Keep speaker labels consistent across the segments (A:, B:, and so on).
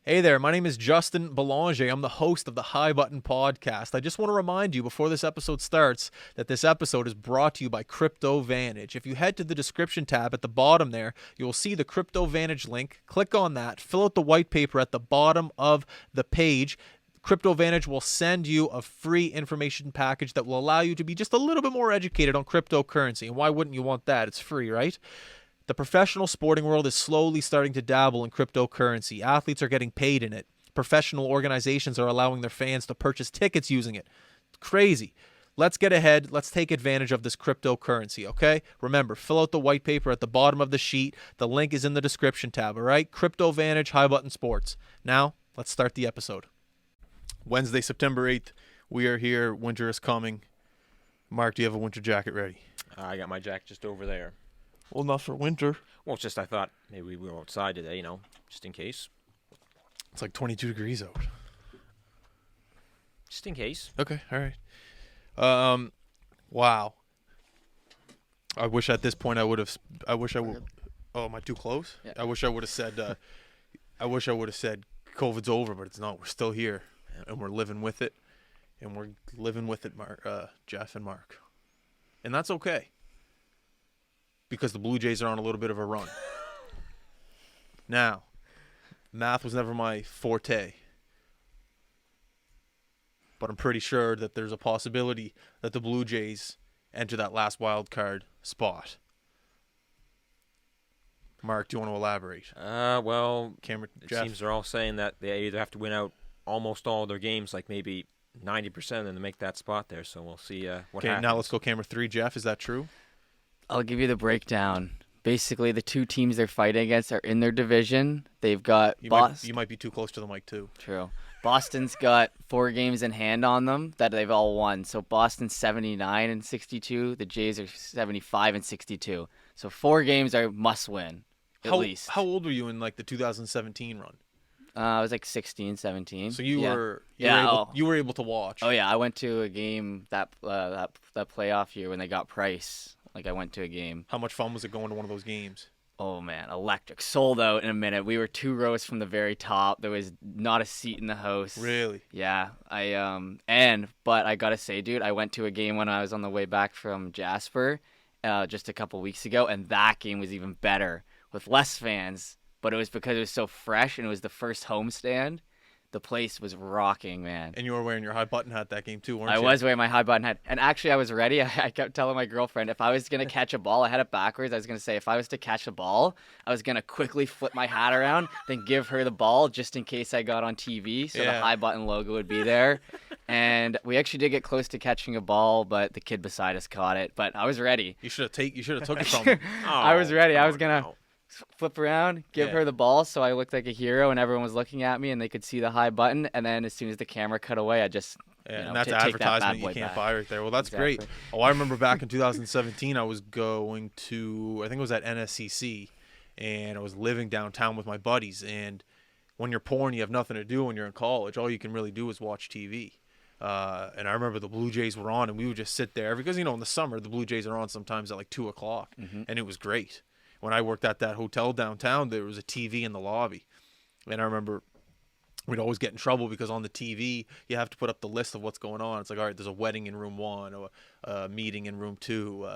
A: Hey there, my name is Justin Belanger. I'm the host of the High Button Podcast. I just want to remind you before this episode starts that this episode is brought to you by CryptoVantage. If you head to the description tab at the bottom there, you will see the CryptoVantage link. Click on that, fill out the white paper at the bottom of the page. CryptoVantage will send you a free information package that will allow you to be just a little bit more educated on cryptocurrency. And why wouldn't you want that? It's free, right? The professional sporting world is slowly starting to dabble in cryptocurrency. Athletes are getting paid in it. Professional organizations are allowing their fans to purchase tickets using it. It's crazy. Let's get ahead. Let's take advantage of this cryptocurrency, okay? Remember, fill out the white paper at the bottom of the sheet. The link is in the description tab, all right? CryptoVantage, High Button Sports. Now, let's start the episode. Wednesday, September 8th. We are here. Winter is coming. Mark, do you have a winter jacket ready?
B: I got my jacket just over there.
A: Well, not for winter.
B: Well, it's just I thought maybe we were outside today, just in case.
A: It's like 22 degrees out.
B: Just in case.
A: Okay, all right. Wow. I wish at this point I would. Oh, am I too close?
C: Yeah.
A: I wish I would have said. I wish I would have said COVID's over, but it's not. We're still here, and we're living with it, Jeff and Mark, and that's okay. Because the Blue Jays are on a little bit of a run. Now, math was never my forte. But I'm pretty sure that there's a possibility that the Blue Jays enter that last wild card spot. Mark, do you want to elaborate?
B: Well,
A: Cameron,
B: it
A: Jeff?
B: seems they're all saying that they either have to win out almost all their games, like maybe 90%, and to make that spot there. So we'll see what
A: Okay,
B: happens.
A: now let's go camera 3. Jeff, is that true?
C: I'll give you the breakdown. Basically, the two teams they're fighting against are in their division. They've got
A: You
C: Boston.
A: might be too close to the mic, too.
C: True. Boston's got 4 games in hand on them that they've all won. So Boston's 79 and 62. The Jays are 75 and 62. So 4 games are must win, at least.
A: How old were you in like the 2017 run?
C: I was like 16, 17.
A: So you
C: Yeah.
A: were
C: Yeah,
A: you were able to watch.
C: Oh yeah, I went to a game that playoff year when they got Price. Like I went to a game.
A: How much fun was it going to one of those games?
C: Oh man, electric. Sold out in a minute. We were 2 rows from the very top. There was not a seat in the house.
A: Really?
C: Yeah. But I gotta say, dude, I went to a game when I was on the way back from Jasper, just a couple weeks ago, and that game was even better with less fans. But it was because it was so fresh and it was the first homestand. The place was rocking, man.
A: And you were wearing your high button hat that game too, weren't
C: I
A: you?
C: was wearing my high button hat. And actually, I was ready. I kept telling my girlfriend if I was going to catch a ball, I had it backwards. I was going to say if I was to catch a ball, I was going to quickly flip my hat around, then give her the ball just in case I got on TV. So the high button logo would be there. And we actually did get close to catching a ball, but the kid beside us caught it. But I was ready.
A: You should have took it from him.
C: I was ready. I was going to flip around, give
A: Yeah.
C: her the ball so I looked like a hero and everyone was looking at me and they could see the high button. And then as soon as the camera cut away, I just
A: And that's
C: take that
A: advertisement
C: bad
A: you
C: boy
A: can't
C: back.
A: buy right there. Well, that's
C: Exactly.
A: great. Oh, I remember back in 2017, I was going to, I think it was at NSCC, and I was living downtown with my buddies. And when you're poor and you have nothing to do when you're in college, all you can really do is watch TV. And I remember the Blue Jays were on, and we would just sit there because, in the summer, the Blue Jays are on sometimes at like 2 o'clock, and it was great. When I worked at that hotel downtown, there was a TV in the lobby. And I remember we'd always get in trouble because on the TV, you have to put up the list of what's going on. It's like, all right, there's a wedding in room 1, or a meeting in room 2,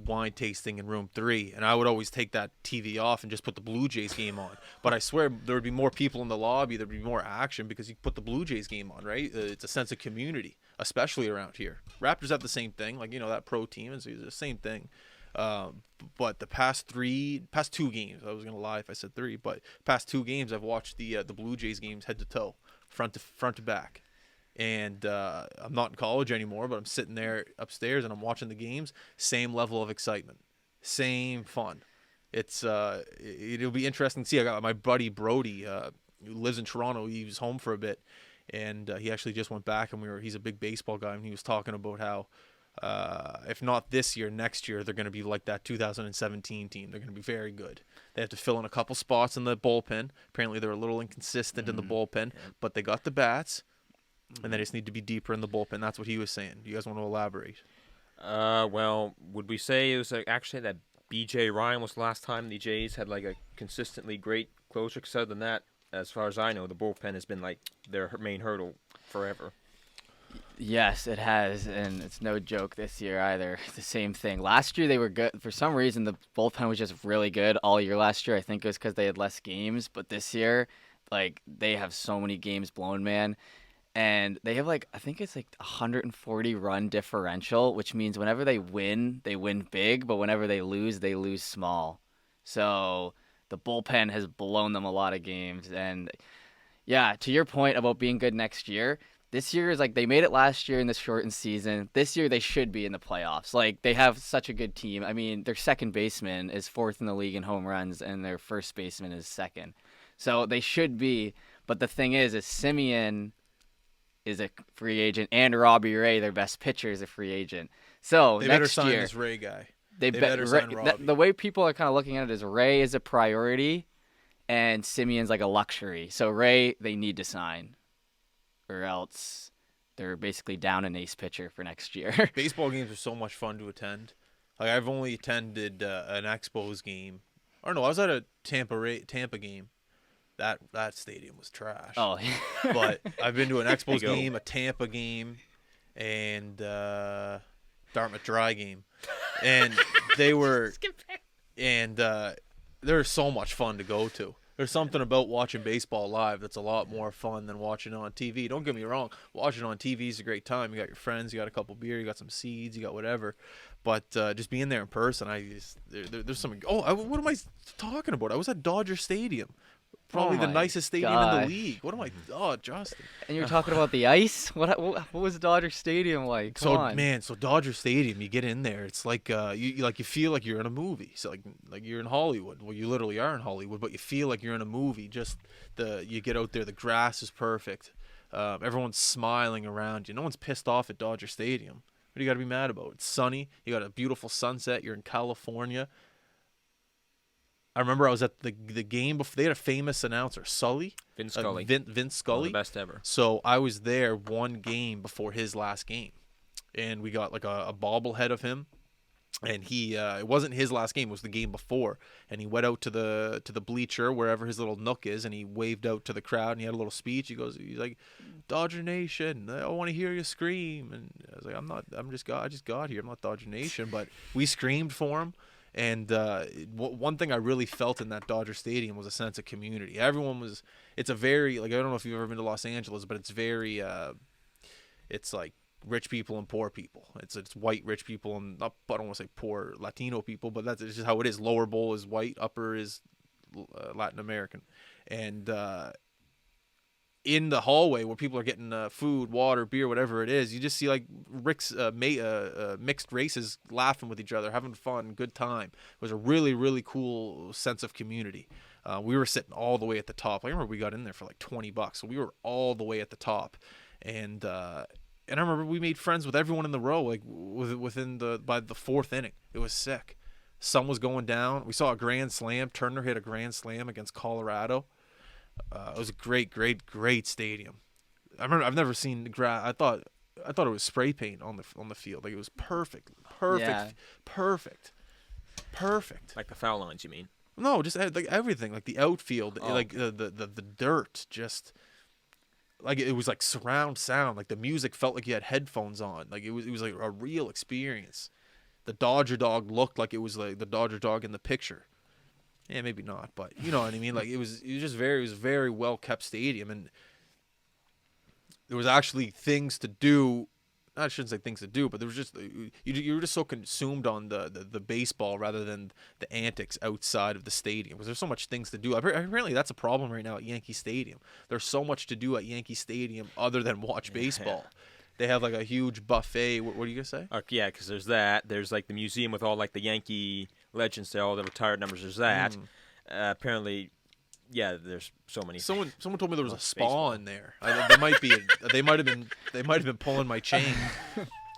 A: wine tasting in room 3. And I would always take that TV off and just put the Blue Jays game on. But I swear there would be more people in the lobby. There would be more action because you put the Blue Jays game on, right? It's a sense of community, especially around here. Raptors have the same thing, like, that pro team. It's the same thing. But the past 2 games, I was gonna lie if I said 3, but past 2 games I've watched the Blue Jays games head to toe, front to back, and I'm not in college anymore, but I'm sitting there upstairs and I'm watching the games. Same level of excitement, same fun. It'll be interesting to see. I got my buddy Brody, who lives in Toronto. He was home for a bit, and he actually just went back, and he's a big baseball guy, and he was talking about how, if not this year, next year, they're going to be like that 2017 team. They're going to be very good. They have to fill in a couple spots in the bullpen. Apparently, they're a little inconsistent in the bullpen, but they got the bats, and they just need to be deeper in the bullpen. That's what he was saying. Do you guys want to elaborate?
B: Well, would we say it was actually that B.J. Ryan was the last time the Jays had like a consistently great closer? 'Cause other than that, as far as I know, the bullpen has been like their main hurdle forever.
C: Yes, it has, and it's no joke this year either. It's the same thing. Last year they were good. For some reason, the bullpen was just really good all year last year. I think it was because they had less games, but this year, like, they have so many games blown, man. And they have, like, I think it's like 140 run differential, which means whenever they win big, but whenever they lose small. So the bullpen has blown them a lot of games. And yeah, to your point about being good next year, this year is like they made it last year in the shortened season. This year they should be in the playoffs. Like, they have such a good team. I mean, their second baseman is 4th in the league in home runs, and their first baseman is 2nd. So they should be. But the thing is Simeon is a free agent, and Robbie Ray, their best pitcher, is a free agent. So
A: They better
C: next
A: sign
C: year,
A: this Ray guy.
C: they
A: better sign Robbie.
C: the way people are kind of looking at it is Ray is a priority, and Simeon's like a luxury. So Ray, they need to sign, or else they're basically down an ace pitcher for next year.
A: Baseball games are so much fun to attend. Like, I've only attended an Expos game. Or no, I was at a Tampa game. That stadium was trash.
C: Oh,
A: But I've been to an Expos game, a Tampa game, and Dartmouth Dry game, and they were they're so much fun to go to. There's something about watching baseball live that's a lot more fun than watching it on TV. Don't get me wrong, watching it on TV is a great time. You got your friends, you got a couple beer, you got some seeds, you got whatever. But just being there in person, there's some. What am I talking about? I was at Dodger Stadium. Probably the nicest stadium in the league. What am I? Oh, Justin.
C: And you're talking about the ice? What was Dodger Stadium like? Come on.
A: So Dodger Stadium, you get in there, it's like you feel like you're in a movie. So like you're in Hollywood. Well, you literally are in Hollywood, but you feel like you're in a movie. Just you get out there, the grass is perfect. Everyone's smiling around you. No one's pissed off at Dodger Stadium. What do you got to be mad about? It's sunny. You got a beautiful sunset. You're in California. I remember I was at the game before. They had a famous announcer, Sully.
B: Vince Scully.
A: Vince Scully.
B: One of the best ever.
A: So I was there one game before his last game. And we got like a bobblehead of him. And he it wasn't his last game, it was the game before. And he went out to the bleacher, wherever his little nook is, and he waved out to the crowd, and he had a little speech. He's like, Dodger Nation, I want to hear you scream. And I was like, I just got here. I'm not Dodger Nation. But we screamed for him. And one thing I really felt in that Dodger Stadium was a sense of community. It's a very, like, I don't know if you've ever been to Los Angeles, but it's very, it's like rich people and poor people. It's white rich people and I don't want to say poor Latino people, but that's just how it is. Lower bowl is white, upper is Latin American. And in the hallway where people are getting food, water, beer, whatever it is, you just see like mixed races laughing with each other, having fun, good time. It was a really, really cool sense of community. We were sitting all the way at the top. I remember we got in there for like $20, so we were all the way at the top. And I remember we made friends with everyone in the row, like by the 4th inning. It was sick. Sun was going down. We saw a grand slam. Turner hit a grand slam against Colorado. It was a great, great, great stadium. I remember I've never seen grass. I thought it was spray paint on the field. Like, it was perfect.
C: Yeah.
A: Perfect.
B: Like the foul lines, you mean?
A: No, just like everything, like the outfield, like the dirt, just like it was like surround sound. Like the music felt like you had headphones on. Like it was like a real experience. The Dodger dog looked like it was like the Dodger dog in the picture. Yeah, maybe not, but you know what I mean. Like it was a very well kept stadium, and there was actually things to do. I shouldn't say things to do, but there was just you were just so consumed on the baseball rather than the antics outside of the stadium, because there's so much things to do. Apparently, that's a problem right now at Yankee Stadium. There's so much to do at Yankee Stadium other than watch baseball. They have like a huge buffet. What are you gonna say?
B: Yeah, because there's that. There's like the museum with all like the Yankee legends there, all the retired numbers. There's that. Apparently, yeah, there's so many.
A: Someone told me there was a spa in there. They might have been pulling my chain.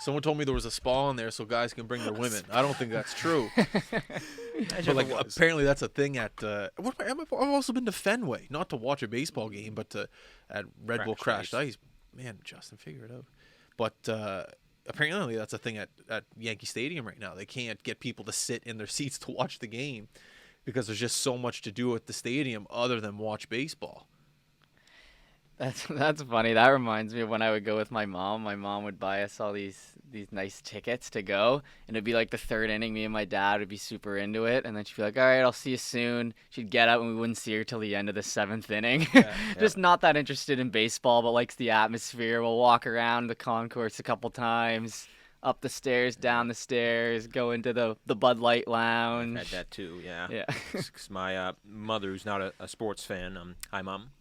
A: Someone told me there was a spa in there so guys can bring their women. I don't think that's true. But like apparently that's a thing at. I've also been to Fenway, not to watch a baseball game, but at Red Bull Crashed Ice. Man, Justin, figure it out. But apparently that's a thing at Yankee Stadium right now. They can't get people to sit in their seats to watch the game because there's just so much to do at the stadium other than watch baseball.
C: That's funny. That reminds me of when I would go with my mom. My mom would buy us all these nice tickets to go, and it'd be like the third inning. Me and my dad would be super into it, and then she'd be like, "All right, I'll see you soon." She'd get up, and we wouldn't see her till the end of the seventh inning.
A: Yeah.
C: Just not that interested in baseball, but likes the atmosphere. We'll walk around the concourse a couple times, up the stairs, down the stairs, go into the Bud Light Lounge.
B: I've had that too, yeah.
C: Yeah.
B: 'Cause my mother, who's not a sports fan, hi mom.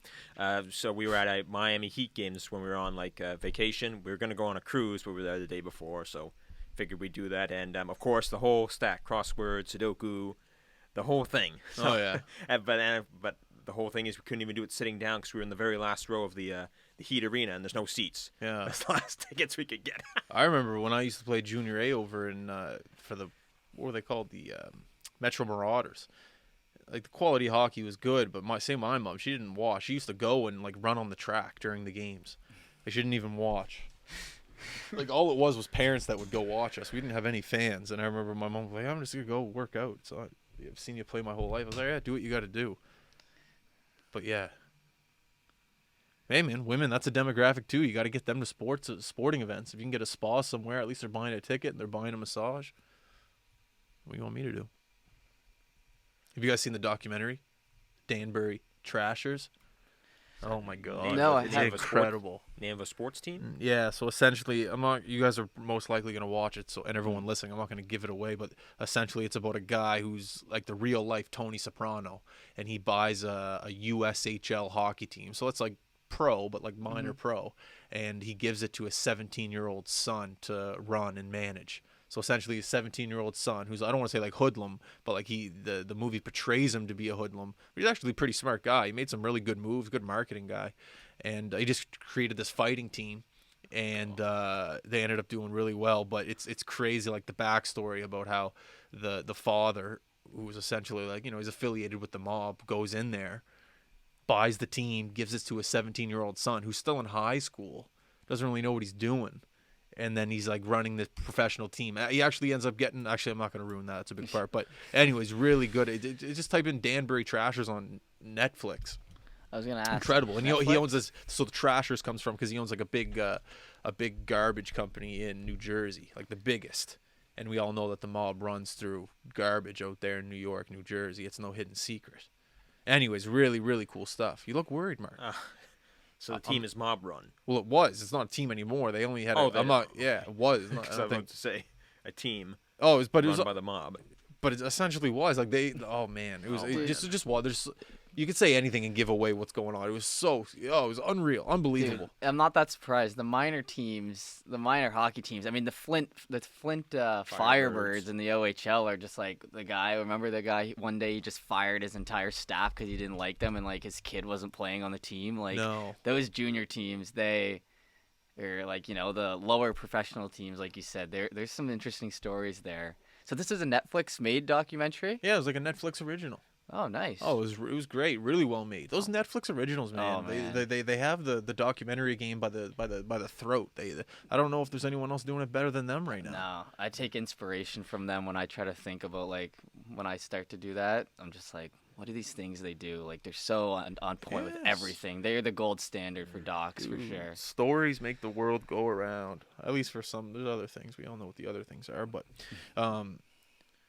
B: So we were at a Miami Heat games when we were on like vacation. We were gonna go on a cruise, but we were there the day before, so figured we'd do that. And of course, the whole stack, crossword, Sudoku, the whole thing. So,
A: Oh yeah.
B: but the whole thing is we couldn't even do it sitting down because we were in the very last row of the Heat arena, and there's no seats.
A: Yeah.
B: That's the last tickets we could get.
A: I remember when I used to play Junior A over in for the what were they called, the Metro Marauders. Like the quality of hockey was good, but my mom, she didn't watch. She used to go and like run on the track during the games. Like, she didn't even watch. Like all it was parents that would go watch us. We didn't have any fans, and I remember my mom was like, "I'm just gonna go work out." So I've seen you play my whole life. I was like, "Yeah, do what you got to do." But yeah. Hey man, women, that's a demographic too. You got to get them to sporting events. If you can get a spa somewhere, at least they're buying a ticket and they're buying a massage. What do you want me to do? Have you guys seen the documentary, Danbury Trashers? Oh my god,
C: No, I
A: it's
C: haven't.
A: incredible.
B: Name of a sports team?
A: Yeah, so essentially, I'm not. You guys are most likely gonna watch it. So, and everyone listening, I'm not gonna give it away. But essentially, it's about a guy who's like the real life Tony Soprano, and he buys a USHL hockey team. So it's like pro, but like minor pro, and he gives it to a 17-year-old son to run and manage. So essentially, a 17-year-old son who's, I don't want to say like hoodlum, but like the movie portrays him to be a hoodlum. But he's actually a pretty smart guy. He made some really good moves, good marketing guy, and he just created this fighting team, and they ended up doing really well. But it's crazy, like the backstory about how the father, who was essentially like, he's affiliated with the mob, goes in there, buys the team, gives it to a 17-year-old son who's still in high school, doesn't really know what he's doing. And then he's like running this professional team. He actually ends up getting. Actually, I'm not going to ruin that. It's a big part. But anyways, really good. Just type in Danbury Trashers on Netflix.
C: I was gonna ask.
A: Incredible. And he
C: Netflix?
A: owns this. So the Trashers comes from because he owns like a big garbage company in New Jersey, like the biggest. And we all know that the mob runs through garbage out there in New York, New Jersey. It's no hidden secret. Anyways, really, really cool stuff. You look worried, Mark.
B: So the team is mob run.
A: Well, it was. It's not a team anymore. They only had.
B: Oh,
A: I'm not. Yeah, it was. It's not, I
B: Because I
A: don't
B: was
A: think.
B: about to say a team
A: Oh, it
B: run
A: was.
B: by the mob.
A: But it essentially was like they. Oh man, it was
B: Oh,
A: it
B: man.
A: just what there's. You could say anything and give away what's going on. It was so. Oh, it was unreal, unbelievable.
C: Dude, I'm not that surprised. The minor teams, the minor hockey teams. I mean, the Flint Firebirds in the OHL are just like the guy. Remember the guy? One day he just fired his entire staff because he didn't like them, and like his kid wasn't playing on the team. Like
A: No.
C: those junior teams, they're like the lower professional teams, like you said. There's some interesting stories there. So this is a Netflix-made documentary.
A: Yeah, it was like a Netflix original.
C: Oh, nice.
A: Oh, it was great, really well made. Those Netflix originals, man.
C: Oh, man.
A: They have the documentary game by the throat. I don't know if there's anyone else doing it better than them right now.
C: No, I take inspiration from them when I try to think about, like, when I start to do that. I'm just like, what are these things they do? Like, they're so on point with
A: Yes.
C: everything. They're the gold standard for docs, for
A: Dude,
C: sure.
A: Stories make the world go around. At least for some. There's other things. We all know what the other things are, but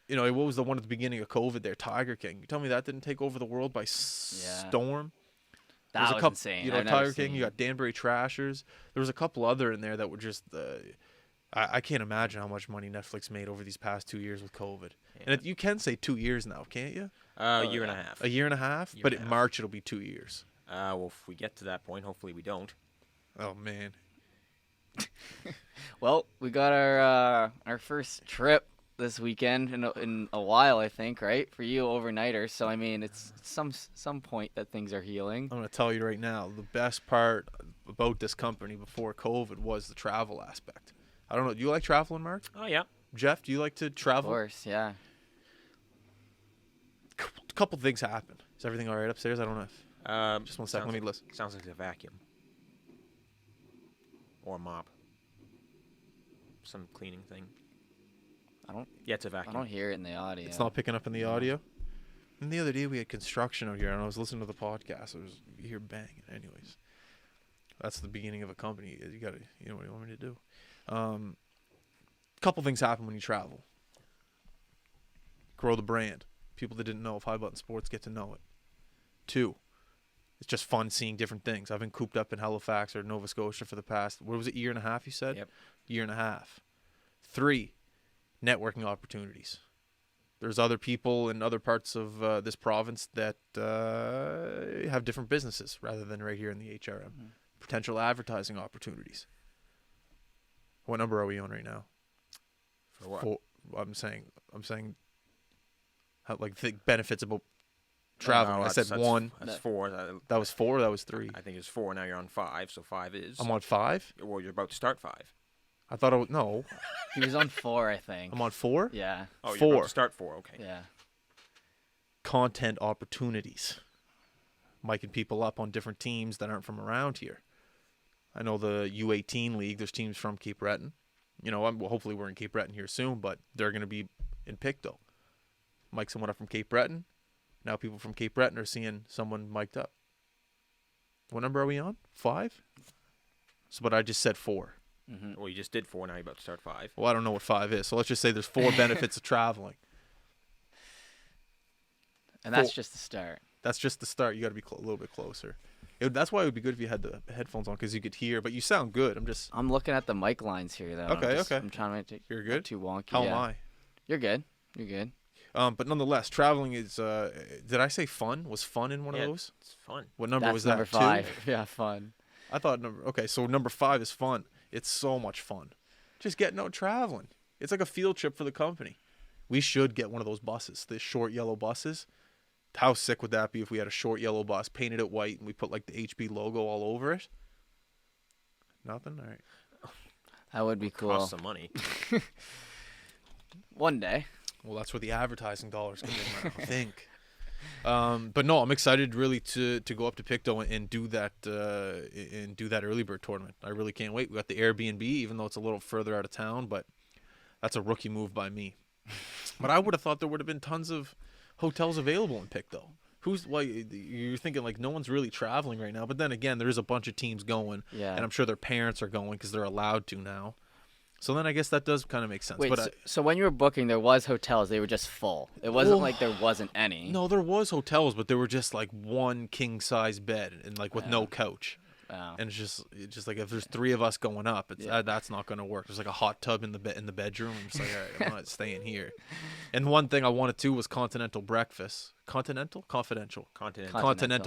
A: what was the one at the beginning of COVID there? Tiger King. You tell me that didn't take over the world by storm?
C: That
A: There's
C: was
A: a couple,
C: insane.
A: Tiger
C: I've never
A: King. You
C: seen-
A: got Danbury Trashers. There was a couple other in there that were just. I can't imagine how much money Netflix made over these past 2 years with COVID.
B: Yeah.
A: And you can say 2 years now, can't you?
B: A year and a half.
A: A year and a half?
B: Year
A: But
B: and a
A: in
B: half.
A: March it'll be 2 years.
B: Well, if we get to that point, hopefully we don't.
A: Oh man.
C: Well, we got our first trip this weekend in a while, I think, right? For you, overnighter. So I mean, it's some point that things are healing.
A: I'm gonna tell you right now, the best part about this company before COVID was the travel aspect. I don't know. Do you like traveling, Mark?
B: Oh yeah.
A: Jeff, do you like to
C: Of
A: travel?
C: course, yeah.
A: A couple things happen. Is everything all right upstairs? I don't know. Just 1 second. Let me listen.
B: Sounds like a vacuum. Or a mop. Some cleaning thing. Yeah, it's a
C: I
B: vacuum.
C: don't hear it in the audio.
A: It's not picking up in the audio. And the other day we had construction out here, and I was listening to the podcast. You hear banging, anyways. That's the beginning of a company. You got to, you know what you want me to do. Couple things happen when you travel. Grow the brand. People that didn't know of High Button Sports get to know it. 2, it's just fun seeing different things. I've been cooped up in Halifax or Nova Scotia for the past, what was it, year and a half, you said?
B: Yep.
A: Year and a half. 3, networking opportunities. There's other people in other parts of this province that have different businesses rather than right here in the HRM.
C: Mm-hmm.
A: Potential advertising opportunities. What number are we on right now?
B: For what?
A: 4. I'm saying how, like, the benefits about traveling. I said 1.
B: That's 4.
A: That was 4. That was 3.
B: I think it's 4. Now you're on 5. So 5 is.
A: I'm on 5.
B: Well, you're about to start 5.
A: I thought no.
C: He was on 4, I think.
A: I'm on 4.
C: Yeah.
B: Oh, you're
A: 4.
B: about to start 4. Okay.
C: Yeah.
A: Content opportunities. Miking people up on different teams that aren't from around here. I know the U18 league. There's teams from Cape Breton. You know, hopefully we're in Cape Breton here soon, but they're going to be in Pictou. Mike someone up from Cape Breton. Now people from Cape Breton are seeing someone mic'd up. What number are we on? 5? So, but I just said 4.
C: Mm-hmm.
B: Well, you just did 4. Now you're about to start 5.
A: Well, I don't know what 5 is. So let's just say there's 4 benefits of traveling.
C: And that's
A: 4.
C: just the start.
A: That's just the start. You got to be a little bit closer. That's why it would be good if you had the headphones on, because you could hear. But you sound good.
C: I'm looking at the mic lines here, though.
A: Okay, okay.
C: I'm trying to.
A: You're good?
C: Too wonky.
A: How
C: yeah.
A: am I?
C: You're good. You're good.
A: But nonetheless, traveling is. Did I say fun? Was fun in one
B: Yeah,
A: of those?
B: It's fun.
A: What number
C: That's
A: was that?
C: number
A: 2?
C: 5. Yeah, fun.
A: I thought okay, so number 5 is fun. It's so much fun. Just getting out traveling. It's like a field trip for the company. We should get one of those buses, the short yellow buses. How sick would that be if we had a short yellow bus, painted it white, and we put like the HB logo all over it? Nothing? All right.
C: That would be cool.
B: Cost some money.
C: One day.
A: Well, that's where the advertising dollars come in, I think. But no, I'm excited really to go up to Pictou and do that early bird tournament. I really can't wait. We got the Airbnb, even though it's a little further out of town, but that's a rookie move by me. But I would have thought there would have been tons of hotels available in Pictou. You're thinking like no one's really traveling right now, but then again, there is a bunch of teams going,
C: Yeah.
A: and I'm sure their parents are going because they're allowed to now. So then I guess that does kind of make sense.
C: Wait,
A: but
C: so when you were booking, there was hotels. They were just full. It wasn't like there wasn't any.
A: No, there was hotels, but they were just like one king size bed and like with no couch.
C: Oh.
A: And it's just like if there's 3 of us going up, that's not going to work. There's like a hot tub in the bedroom. I'm just like, all right, I'm not staying here. And one thing I wanted to was continental breakfast. Confidential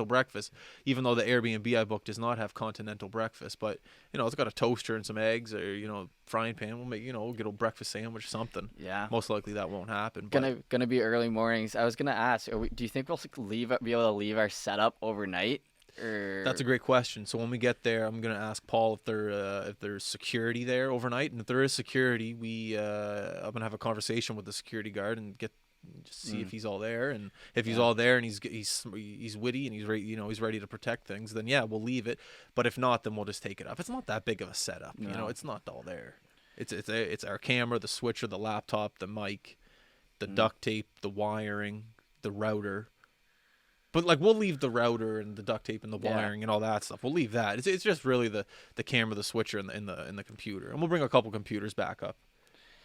A: breakfast. Even though the Airbnb I booked does not have continental breakfast, but you know it's got a toaster and some eggs or frying pan. We'll make we'll get a breakfast sandwich or something.
C: Yeah.
A: Most likely that won't happen. But
C: Gonna be early mornings. I was gonna ask, do you think we'll be able to leave our setup overnight?
A: That's a great question. So when we get there, I'm gonna ask Paul if there's security there overnight, and if there is security, I'm gonna have a conversation with the security guard and just see if he's all there, and if he's all there and he's witty and he's ready, he's ready to protect things, then yeah, we'll leave it. But if not, then we'll just take it up. It's not that big of a setup, it's not all there. It's our camera, the switcher, the laptop, the mic, the duct tape, the wiring, the router. But like we'll leave the router and the duct tape and the wiring and all that stuff. We'll leave that. It's just really the camera, the switcher, and the computer. And we'll bring a couple computers back up.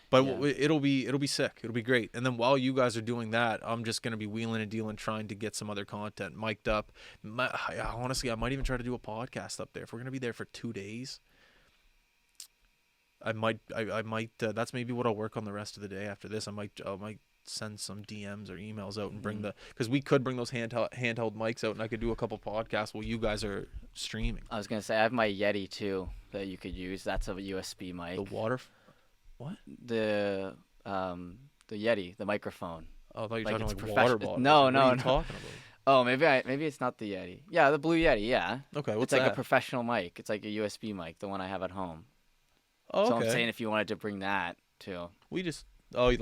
A: But it'll be sick. It'll be great. And then while you guys are doing that, I'm just gonna be wheeling and dealing, trying to get some other content mic'd up. Honestly, I might even try to do a podcast up there if we're gonna be there for 2 days. I might. That's maybe what I'll work on the rest of the day after this. I might send some DMs or emails out and bring because we could bring those handheld mics out and I could do a couple podcasts while you guys are streaming.
C: I was gonna say I have my Yeti too that you could use. That's a USB mic.
A: The water. What?
C: The Yeti, the microphone.
A: Oh, I thought you were
C: Like
A: talking
C: it's
A: like water bottles.
C: No,
A: what
C: no,
A: are you
C: no.
A: talking about?
C: Oh, maybe it's not the Yeti. Yeah, the blue Yeti. Yeah.
A: Okay, what's
C: it's like
A: that?
C: a professional mic. It's like a USB mic, the one I have at home.
A: Oh,
C: So
A: okay.
C: I'm saying if you wanted to bring that too.
A: We just I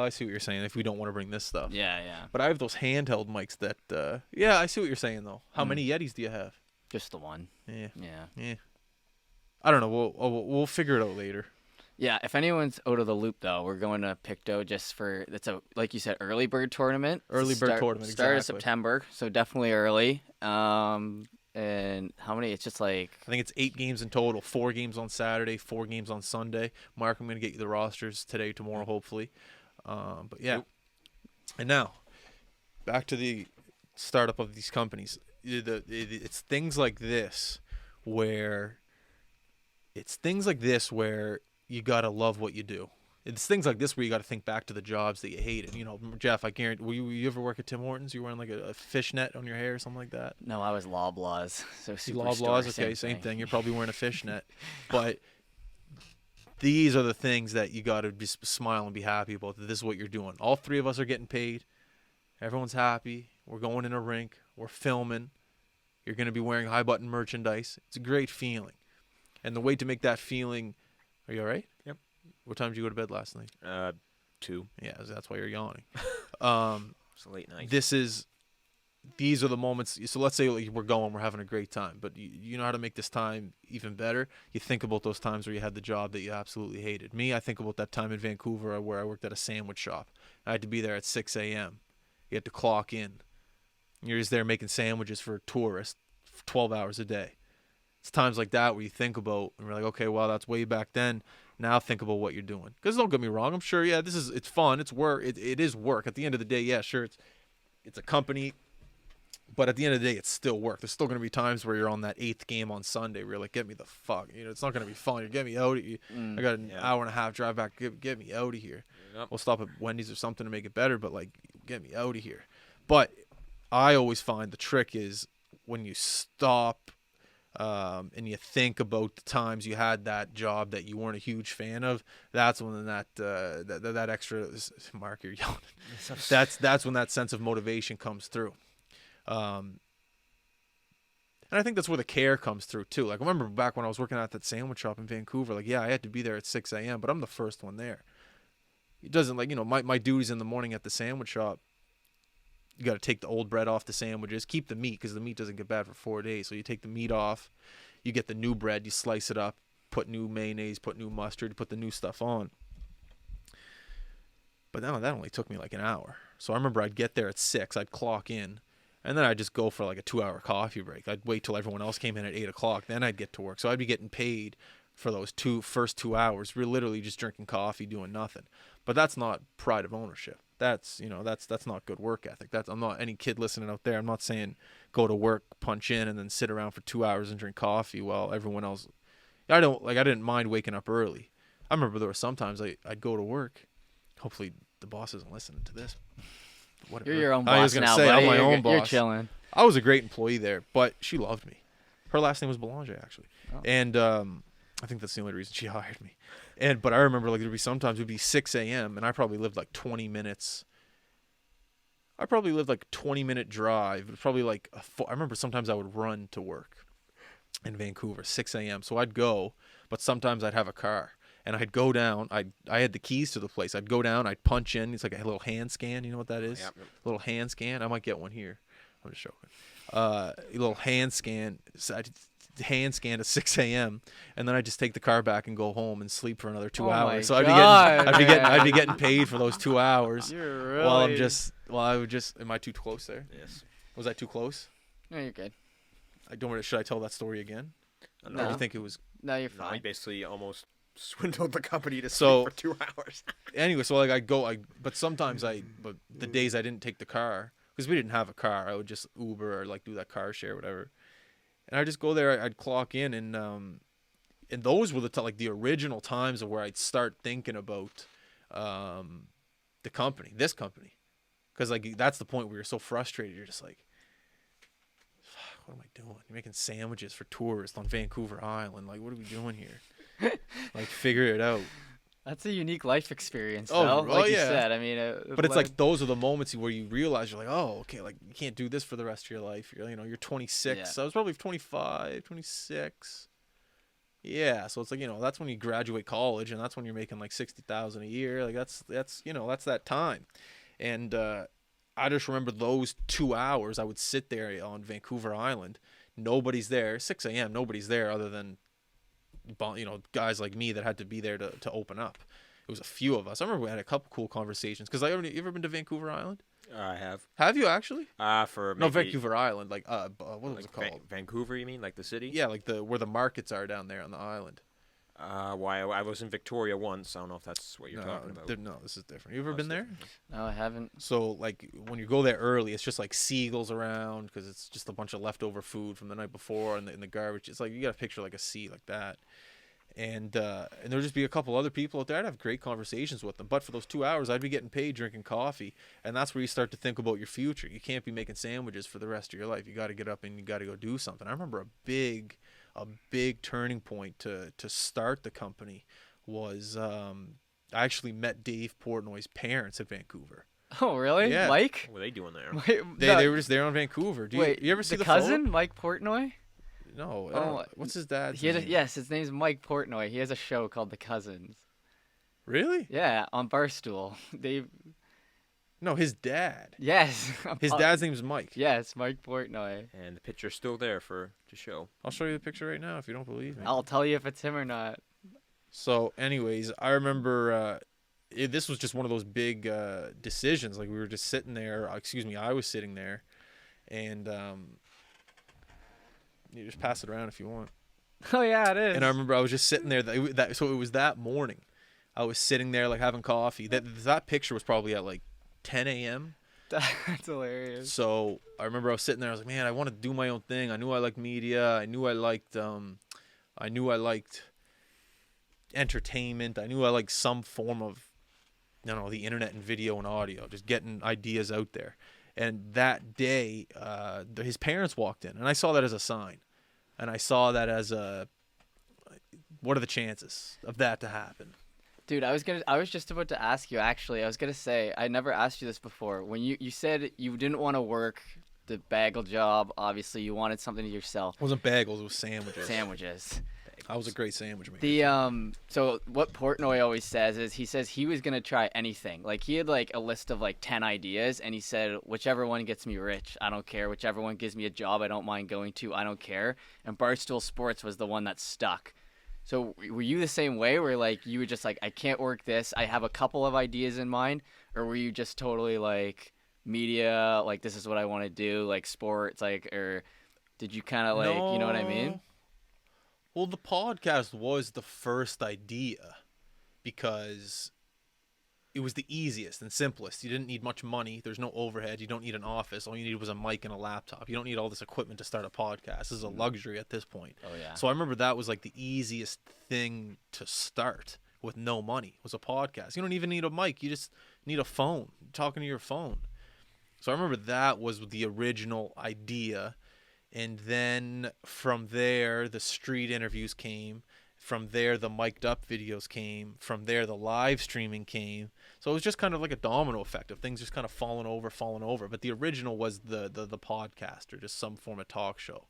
A: see what you're saying. If we don't want to bring this stuff.
C: Yeah.
A: But I have those handheld mics that. I see what you're saying though. How many Yetis do you have?
C: Just the one.
A: Yeah.
C: Yeah.
A: I don't know. We'll figure it out later.
C: Yeah, if anyone's out of the loop though, we're going to Pictou just for like you said, early bird tournament.
A: Early bird tournament,
C: Start of
A: exactly.
C: September, so definitely early. And how many? It's just like
A: I think it's 8 games in total. 4 games on Saturday, 4 games on Sunday. Mark, I'm going to get you the rosters today, tomorrow, hopefully. But yeah.
B: Yep.
A: And now, back to the startup of these companies. It's things like this where you got to love what you do. It's things like this where you got to think back to the jobs that you hated. You know, Jeff, I guarantee, were you ever work at Tim Hortons? You wearing like a fishnet on your hair or something like that?
C: no, I was Loblaws. So
A: Loblaws, okay, same thing. You're probably wearing a fishnet. But these are the things that you got to just smile and be happy about. That this is what you're doing. All 3 of us are getting paid. Everyone's happy. We're going in a rink. We're filming. You're going to be wearing high-button merchandise. It's a great feeling. And the way to make that feeling... Are you all right?
B: Yep.
A: What time did you go to bed last night?
B: 2.
A: Yeah, that's why you're yawning.
B: It's a late night.
A: These are the moments. So let's say we're having a great time, but you know how to make this time even better. You think about those times where you had the job that you absolutely hated. Me, I think about that time in Vancouver where I worked at a sandwich shop. I had to be there at 6 a.m. You had to clock in. You're just there making sandwiches for tourists for 12 hours a day. It's times like that where you think about, and we're like, okay, well, that's way back then. Now think about what you're doing. Because don't get me wrong, I'm sure, yeah, it's fun, it's work, it is work. At the end of the day, yeah, sure, it's a company, but at the end of the day, it's still work. There's still going to be times where you're on that 8th game on Sunday where you're like, get me the fuck, it's not going to be fun. You get me out of here. I got an hour and a half drive back. Get me out of here.
B: Yep.
A: We'll stop at Wendy's or something to make it better, but like, get me out of here. But I always find the trick is when you stop. And you think about the times you had that job that you weren't a huge fan of. That's when that extra Mark, you're yelling. That's when that sense of motivation comes through. And I think that's where the care comes through too. Like I remember back when I was working at that sandwich shop in Vancouver. Like I had to be there at 6 a.m. but I'm the first one there. It doesn't my duties in the morning at the sandwich shop. You got to take the old bread off the sandwiches. Keep the meat because the meat doesn't get bad for 4 days. So you take the meat off. You get the new bread. You slice it up. Put new mayonnaise. Put new mustard. Put the new stuff on. But that only took me like an hour. So I remember I'd get there at 6. I'd clock in. And then I'd just go for like a 2-hour coffee break. I'd wait till everyone else came in at 8 o'clock. Then I'd get to work. So I'd be getting paid for those first 2 hours. We're literally just drinking coffee, doing nothing. But that's not pride of ownership. That's not good work ethic. I'm not any kid listening out there. I'm not saying go to work, punch in, and then sit around for 2 hours and drink coffee while everyone else. I didn't mind waking up early. I remember there were sometimes I'd go to work. Hopefully the boss isn't listening to this. Whatever.
C: You're your own boss
A: I was gonna
C: now,
A: say
C: buddy.
A: I'm my own boss.
C: You're chilling.
A: I was a great employee there, but she loved me. Her last name was Belanger actually, and I think that's the only reason she hired me. But I remember there'd be sometimes it would be 6 a.m. and I probably lived like 20 minutes. I probably lived like a 20-minute drive. It was probably like I remember sometimes I would run to work in Vancouver, 6 a.m. So I'd go, but sometimes I'd have a car. And I'd go down. I had the keys to the place. I'd go down. I'd punch in. It's like a little hand scan. You know what that is?
B: Yep.
A: A little hand scan. I might get one here. I'm just joking. A little hand scan. So I'd hand scan at 6 a.m. and then I just take the car back and go home and sleep for another 2 hours. So I'd be getting paid for those 2 hours.
C: You're really...
A: I would just. Am I too close there?
B: Yes.
A: Was I too close?
C: No, you're good.
A: Should I tell that story again?
C: No.
A: Or do you think it was?
C: No, you're
B: No, he
C: fine.
B: basically almost swindled the company to
A: So-
B: sleep for 2 hours.
A: Anyway, so but sometimes but the days I didn't take the car because we didn't have a car, I would just Uber or do that car share, whatever. And I'd just go there. I'd clock in, and those were the original times of where I'd start thinking about this company, because that's the point where you're so frustrated. You're just like, fuck, what am I doing? You're making sandwiches for tourists on Vancouver Island. Like, what are we doing here? Figure it out.
C: That's a unique life experience,
A: Oh,
C: though.
A: well,
C: Like you
A: yeah.
C: said, I mean,
A: But it's like those are the moments where you realize you're like, oh, okay, you can't do this for the rest of your life. You're 26.
C: Yeah.
A: So I was probably 25, 26. Yeah, so it's that's when you graduate college, and that's when you're making like $60,000 a year. That's that time. And I just remember those 2 hours I would sit there on Vancouver Island. Nobody's there. 6 a.m. Nobody's there other than guys like me that had to be there to open up. It was a few of us. I remember we had a couple cool conversations because you ever been to Vancouver Island?
B: I have.
A: Have you actually?
B: For
A: No,
B: maybe
A: Vancouver Island. Like, what was
B: like
A: it called?
B: Vancouver, you mean, like the city?
A: Yeah, like where the markets are down there on the island.
B: Why I was in Victoria once. I don't know if that's what you're
A: No,
B: talking about.
A: no, this is different. You ever
B: Oh,
A: been
B: it's
A: there?
B: different.
C: No, I haven't.
A: So like when you go there early, it's just like seagulls around because it's just a bunch of leftover food from the night before and in the garbage. It's like you got to picture like a sea like that, and there'll just be a couple other people out there. I'd have great conversations with them, but for those 2 hours, I'd be getting paid drinking coffee, and that's where you start to think about your future. You can't be making sandwiches for the rest of your life. You got to get up and you got to go do something. I remember a big turning point to start the company was I actually met Dave Portnoy's parents at Vancouver.
C: Oh, really?
A: Yeah.
C: Mike?
B: What were they doing there?
C: Wait,
A: They were just there on Vancouver.
C: wait,
A: You ever see the
C: cousin,
A: photo?
C: Mike Portnoy?
A: No. I
C: Oh,
A: don't- what's his dad's
C: He
A: name?
C: yes, his name's Mike Portnoy. He has a show called The Cousins.
A: Really?
C: Yeah, on Barstool. They
A: No, his dad.
C: yes.
A: His dad's name's Mike.
C: Yes, Mike Portnoy.
B: And the picture's still there to show.
A: I'll show you the picture right now if you don't believe me.
C: I'll tell you if it's him or not.
A: So, anyways, I remember this was just one of those big decisions. Like we were just sitting there. I was sitting there, and you just pass it around if you want.
C: Oh yeah, it is.
A: And I remember I was just sitting there. So it was that morning. I was sitting there like having coffee. That picture was probably at like 10 a.m.
C: That's hilarious.
A: So I remember I was sitting there. I was like, man, I want to do my own thing. I knew I liked media. I knew I liked entertainment. I knew I liked some form of, the internet and video and audio, just getting ideas out there. And that day, his parents walked in, and I saw that as a sign, and I saw that as what are the chances of that to happen?
C: Dude, I was just about to ask you actually. I was gonna say I never asked you this before. When you said you didn't want to work the bagel job, obviously you wanted something to yourself.
A: It wasn't bagels, it was sandwiches.
C: Sandwiches.
A: I was a great sandwich maker.
C: So what Portnoy always says is he says he was gonna try anything. Like he had like a list of like 10 ideas, and he said whichever one gets me rich, I don't care. Whichever one gives me a job I don't mind going to, I don't care. And Barstool Sports was the one that stuck. So were you the same way where like you were just like, I can't work this, I have a couple of ideas in mind? Or were you just totally like media, like this is what I want to do, like sports, like, or did you kind of like, you know what I mean?
A: Well, the podcast was the first idea because it was the easiest and simplest. You didn't need much money. There's no overhead. You don't need an office. All you needed was a mic and a laptop. You don't need all this equipment to start a podcast. This is a luxury at this point.
C: Oh yeah.
A: So I remember that was like the easiest thing to start with no money was a podcast. You don't even need a mic. You just need a phone, talking to your phone. So I remember that was the original idea. And then from there, the street interviews came. From there, the mic'd up videos came. From there, the live streaming came. So it was just kind of like a domino effect of things just kind of falling over. But the original was the podcast or just some form of talk show.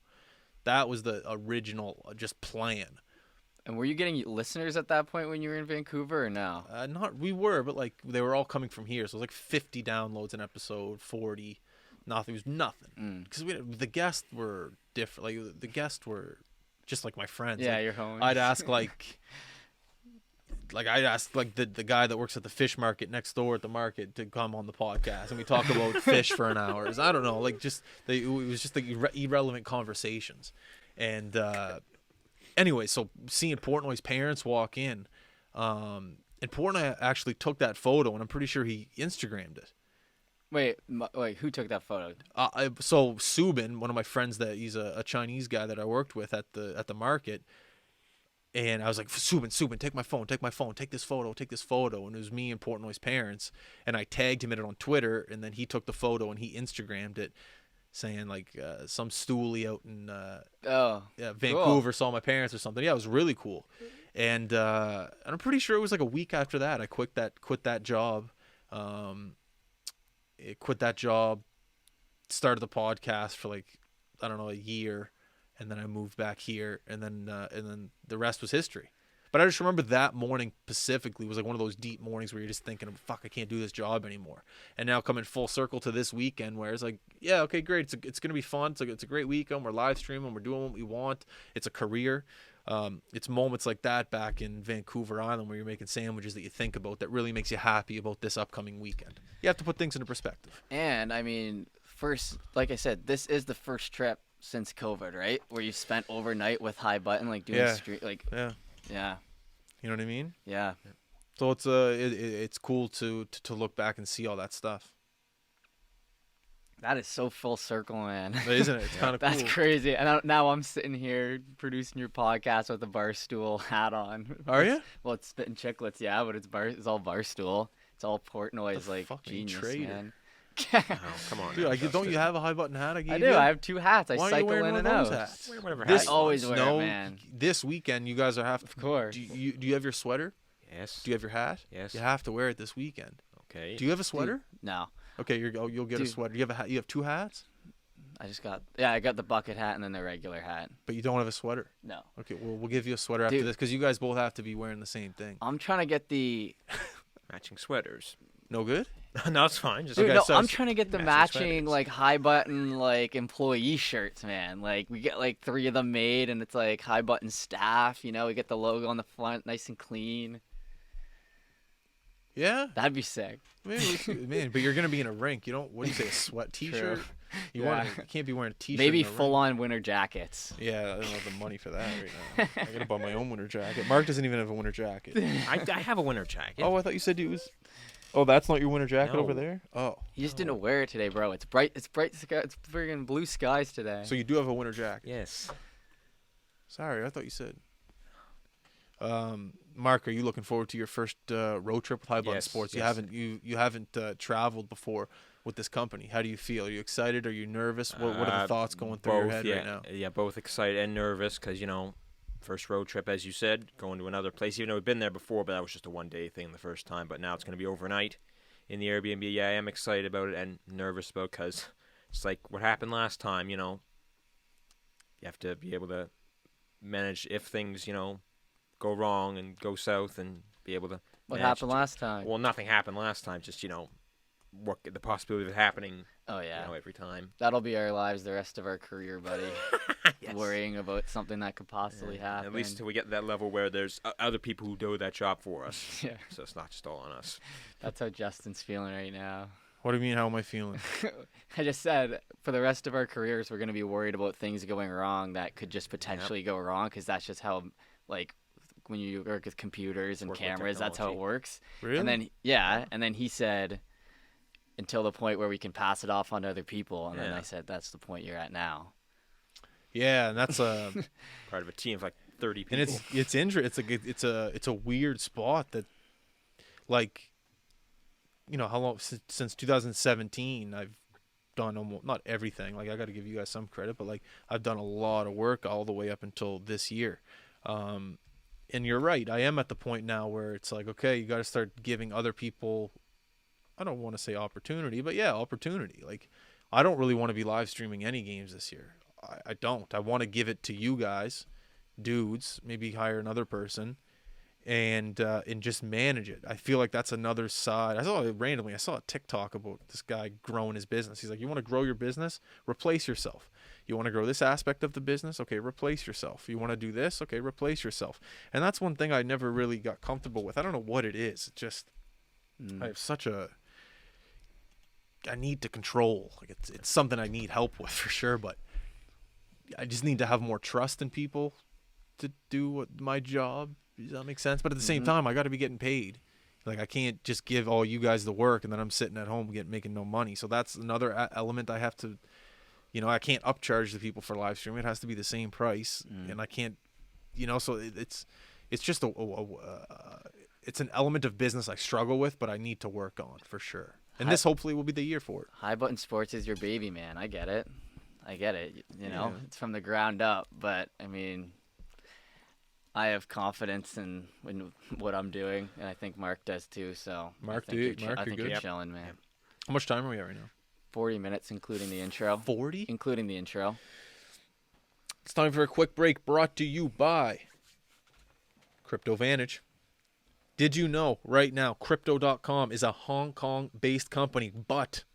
A: That was the original just plan.
C: And were you getting listeners at that point when you were in Vancouver or no?
A: We were, but like they were all coming from here. So it was like 50 downloads an episode, 40. Nothing. It was nothing. Because the guests were different. Like the guests were just like my friends.
C: Yeah,
A: like,
C: your homies.
A: I'd ask the guy that works at the fish market next door at the market to come on the podcast, and we talk about fish for an hour. I don't know, like it was just like irrelevant conversations. And anyway, so seeing Portnoy's parents walk in, and Portnoy actually took that photo, and I'm pretty sure he Instagrammed it.
C: Wait, who took that photo?
A: So Subin, one of my friends, that he's a Chinese guy that I worked with at the market, and I was like, Subin, take my phone, take this photo, and it was me and Portnoy's parents, and I tagged him in it on Twitter, and then he took the photo and he Instagrammed it, saying like some stoolie out in Vancouver
C: cool.
A: saw my parents or something. Yeah, it was really cool, and I'm pretty sure it was like a week after that I quit that job. Quit that job, started the podcast for like, I don't know, a year, and then I moved back here, and then the rest was history. But I just remember that morning specifically was like one of those deep mornings where you're just thinking, fuck, I can't do this job anymore. And now coming full circle to this weekend where it's like, yeah, okay, great. It's going to be fun. It's a great weekend. We're live streaming. We're doing what we want. It's a career. It's moments like that back in Vancouver Island where you're making sandwiches that you think about that really makes you happy about this upcoming weekend. You have to put things into perspective.
C: And I mean, first, like I said, this is the first trip since COVID, right? Where you spent overnight with High Button, like doing street, like
A: yeah. You know what I mean?
C: Yeah.
A: So it's cool to look back and see all that stuff.
C: That is so full circle, man.
A: Isn't it? It's kind of cool.
C: That's crazy. And now I'm sitting here producing your podcast with a Barstool hat on.
A: Are you?
C: Well, it's Spittin' Chicklets, yeah, but it's all Barstool. It's all Portnoy's, like, genius,
A: traitor.
C: man.
B: Oh, come on.
A: Dude, don't you have a High Button hat I gave you?
C: I do. I have 2 hats. I
A: Why
C: cycle
A: are you wearing
C: in
A: one
C: and
A: of those
C: out.
A: hats?
B: Wear whatever
C: This
B: hat you
C: always
B: want.
C: wear it, man.
A: This weekend you guys are
C: Of course.
A: Do you have your sweater?
B: Yes.
A: Do you have your hat?
B: Yes.
A: You have to wear it this weekend.
B: Okay.
A: Do you have a sweater?
C: No.
A: Okay, you'll get a sweater. You have a hat. You have 2 hats,
C: I got the bucket hat and then the regular hat.
A: but you don't have a sweater.
C: No.
A: Okay, well we'll give you a sweater after
C: Dude.
A: this because you guys both have to be wearing the same thing.
C: I'm trying to get the
B: Matching sweaters.
A: No good.
B: No, it's fine. Just
C: Dude,
A: Okay,
C: no,
A: so
C: I'm trying to get the
B: matching
C: matching
B: sweaters.
C: like High Button like employee shirts, man. Like we get like 3 of them made, and it's like High Button staff. You know, we get the logo on the front, nice and clean.
A: Yeah,
C: That'd be sick.
A: man, but you're gonna be in a rink. You don't. What do you say? A sweat T-shirt?
C: True.
A: You
C: Yeah.
A: you can't be wearing a T-shirt.
C: Maybe
A: in a rink.
C: full on winter jackets.
A: Yeah, I don't have the money for that right now. I gotta buy my own winter jacket. Mark doesn't even have a winter jacket.
B: I have a winter jacket.
A: Oh, I thought you said you was. Oh, that's not your winter jacket over
B: No.
A: there. Oh,
C: You just didn't wear it today, bro. It's bright. It's sky. It's friggin' blue skies today.
A: so you do have a winter jacket.
B: Yes.
A: Sorry, I thought you said. Mark, are you looking forward to your first road trip with High Button
B: Yes,
A: Sports?
B: yes.
A: You haven't traveled before with this company. How do you feel? Are you excited? Are you nervous? What are the thoughts going through your head
B: yeah,
A: right now?
B: Yeah, both excited and nervous because, first road trip, as you said, going to another place. Even though we've been there before, but that was just a one-day thing the first time. But now it's going to be overnight in the Airbnb. Yeah, I am excited about it and nervous about because it's like what happened last time, You have to be able to manage if things, go wrong and go south and be able to
C: What
B: manage
C: happened
B: to-
C: last time?
B: Well, nothing happened last time. Just, what the possibility of it happening,
C: Oh yeah.
B: every time.
C: That'll be our lives the rest of our career, buddy.
B: Yes.
C: Worrying about something that could possibly happen.
B: At least till we get to that level where there's other people who do that job for us.
C: Yeah.
B: So it's not just all on us.
C: That's how Justin's feeling right now.
A: What do you mean? How am I feeling?
C: I just said for the rest of our careers, we're going to be worried about things going wrong that could just potentially go wrong because that's just how, like, when you work with computers and
B: Work with
C: cameras, that's how it
B: technology.
C: works.
A: Really?
C: And then he said, until the point where we can pass it off on to other people. And then
B: Yeah.
C: I said, that's the point you're at now.
A: Yeah, and that's
B: Part of a team of like 30 people.
A: and it's a weird spot that, like, how long since 2017 I've done almost not everything. Like I got to give you guys some credit, but like I've done a lot of work all the way up until this year. And you're right. I am at the point now where it's like, okay, you got to start giving other people. I don't want to say opportunity, but yeah, opportunity. Like I don't really want to be live streaming any games this year. I don't. I want to give it to you guys, dudes. Maybe hire another person, and just manage it. I feel like that's another side. I saw a TikTok about this guy growing his business. He's like, you want to grow your business? Replace yourself. You want to grow this aspect of the business? Okay, replace yourself. You want to do this? Okay, replace yourself. And that's one thing I never really got comfortable with. I don't know what it is. It just I have such a I need to control. Like it's something I need help with for sure, but I just need to have more trust in people to do my job. Does that make sense? But at the same time, I got to be getting paid. Like I can't just give all you guys the work and then I'm sitting at home making no money. So that's another element I have to. I can't upcharge the people for live streaming. It has to be the same price, and I can't. So it's just it's an element of business I struggle with, but I need to work on for sure. And this hopefully will be the year for it.
C: High Button Sports is your baby, man. I get it.
A: Yeah.
C: It's from the ground up, but I mean, I have confidence in what I'm doing, and I think Mark does too. So
A: Mark,
C: I think
A: you're
C: you're
A: good.
C: chilling, man.
A: How much time are we at right now?
C: 40 minutes, including the intro.
A: 40?
C: Including the intro.
A: It's time for a quick break brought to you by CryptoVantage. Did you know right now Crypto.com is a Hong Kong-based company, but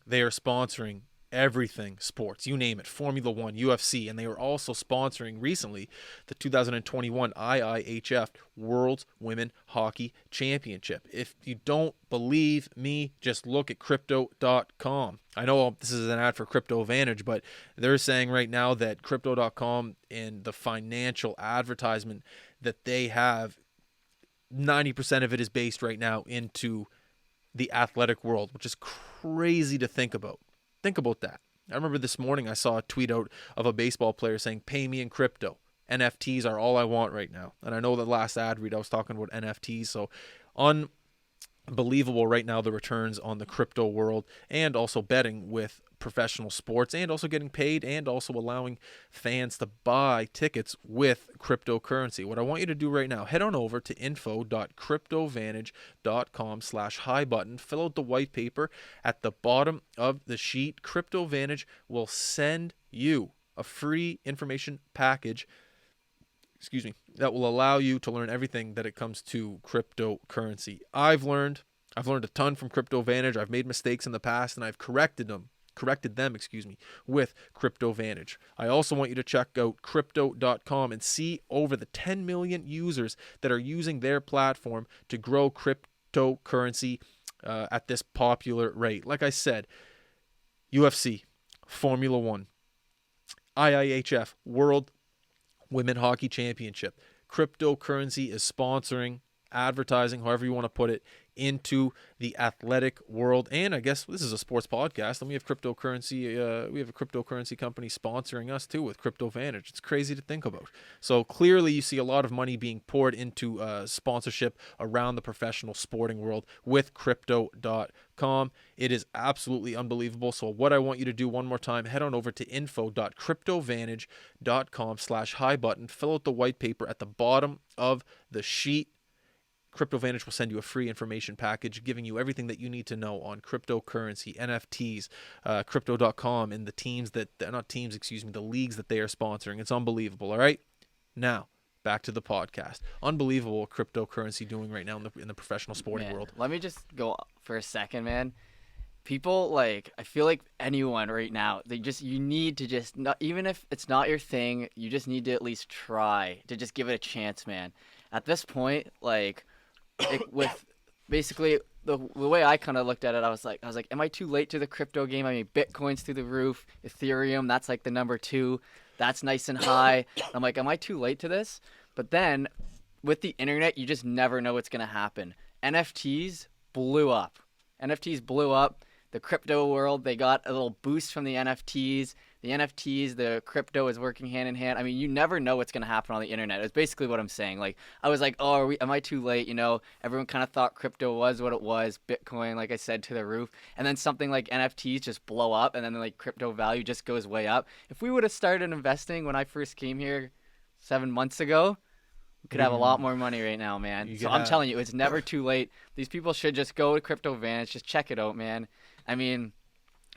A: they are sponsoring everything sports, you name it, Formula One, UFC, and they are also sponsoring recently the 2021 IIHF World Women Hockey Championship. If you don't believe me, just look at Crypto.com. I know this is an ad for CryptoVantage, but they're saying right now that Crypto.com and the financial advertisement that they have, 90% of it is based right now into the athletic world, which is crazy to think about. Think about that. I remember this morning I saw a tweet out of a baseball player saying, pay me in crypto. NFTs are all I want right now. And I know the last ad read I was talking about NFTs. So unbelievable right now the returns on the crypto world, and also betting with professional sports, and also getting paid, and also allowing fans to buy tickets with cryptocurrency. What I want you to do right now, head on over to info.cryptovantage.com/hi button, fill out the white paper at the bottom of the sheet. CryptoVantage will send you a free information package, that will allow you to learn everything that it comes to cryptocurrency. I've learned a ton from CryptoVantage. I've made mistakes in the past, and I've corrected them with CryptoVantage. I also want you to check out Crypto.com and see over the 10 million users that are using their platform to grow cryptocurrency at this popular rate. Like I said, UFC, Formula One, IIHF, World Women Hockey Championship. Cryptocurrency is sponsoring, advertising, however you want to put it, into the athletic world. And I guess this is a sports podcast, and we have cryptocurrency. We have a cryptocurrency company sponsoring us too with CryptoVantage. It's crazy to think about. So clearly, you see a lot of money being poured into sponsorship around the professional sporting world with Crypto.com. It is absolutely unbelievable. So what I want you to do one more time, head on over to info.cryptovantage.com/hi button, fill out the white paper at the bottom of the sheet. CryptoVantage will send you a free information package giving you everything that you need to know on cryptocurrency, NFTs, Crypto.com, and the leagues that they are sponsoring. It's unbelievable, all right? Now, back to the podcast. Unbelievable what cryptocurrency doing right now in the professional sporting world.
C: Let me just go for a second, man. People, I feel like anyone right now, you need to just, not, even if it's not your thing, you just need to at least try to just give it a chance, man. At this point, with basically the way I kind of looked at it, I was like, am I too late to the crypto game? I mean, Bitcoin's through the roof, Ethereum, that's like the number 2, that's nice and high. I'm like, am I too late to this? But then with the internet, you just never know what's gonna happen. NFTs blew up. The crypto world, they got a little boost from the NFTs. The crypto is working hand in hand. I mean, you never know what's going to happen on the internet. It's basically what I'm saying. I was like, oh, am I too late? Everyone kind of thought crypto was what it was. Bitcoin, like I said, to the roof. And then something like NFTs just blow up, and then crypto value just goes way up. If we would have started investing when I first came here 7 months ago, we could have a lot more money right now, man. So I'm telling you, it's never too late. These people should just go to CryptoVantage. Just check it out, man. I mean,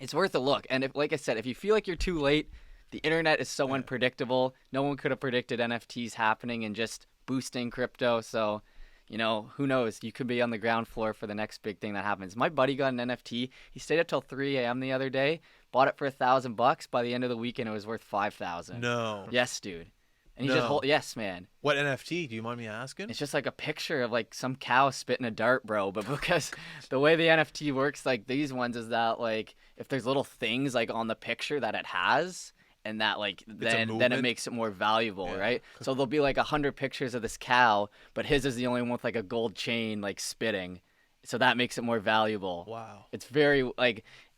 C: it's worth a look. And like I said, if you feel like you're too late, the internet is so unpredictable. No one could have predicted NFTs happening and just boosting crypto. So, who knows? You could be on the ground floor for the next big thing that happens. My buddy got an NFT. He stayed up till 3 a.m. the other day, bought it for $1,000. By the end of the weekend, it was worth $5,000.
A: No.
C: Yes, dude. And he yes, man.
A: What NFT? Do you mind me asking?
C: It's just like a picture of some cow spitting a dart, bro. But because the way the NFT works, these ones is that if there's little things on the picture that it has, and that then it makes it more valuable, right? So there'll be 100 pictures of this cow, but his is the only one with a gold chain spitting. So that makes it more valuable.
A: Wow.
C: It's very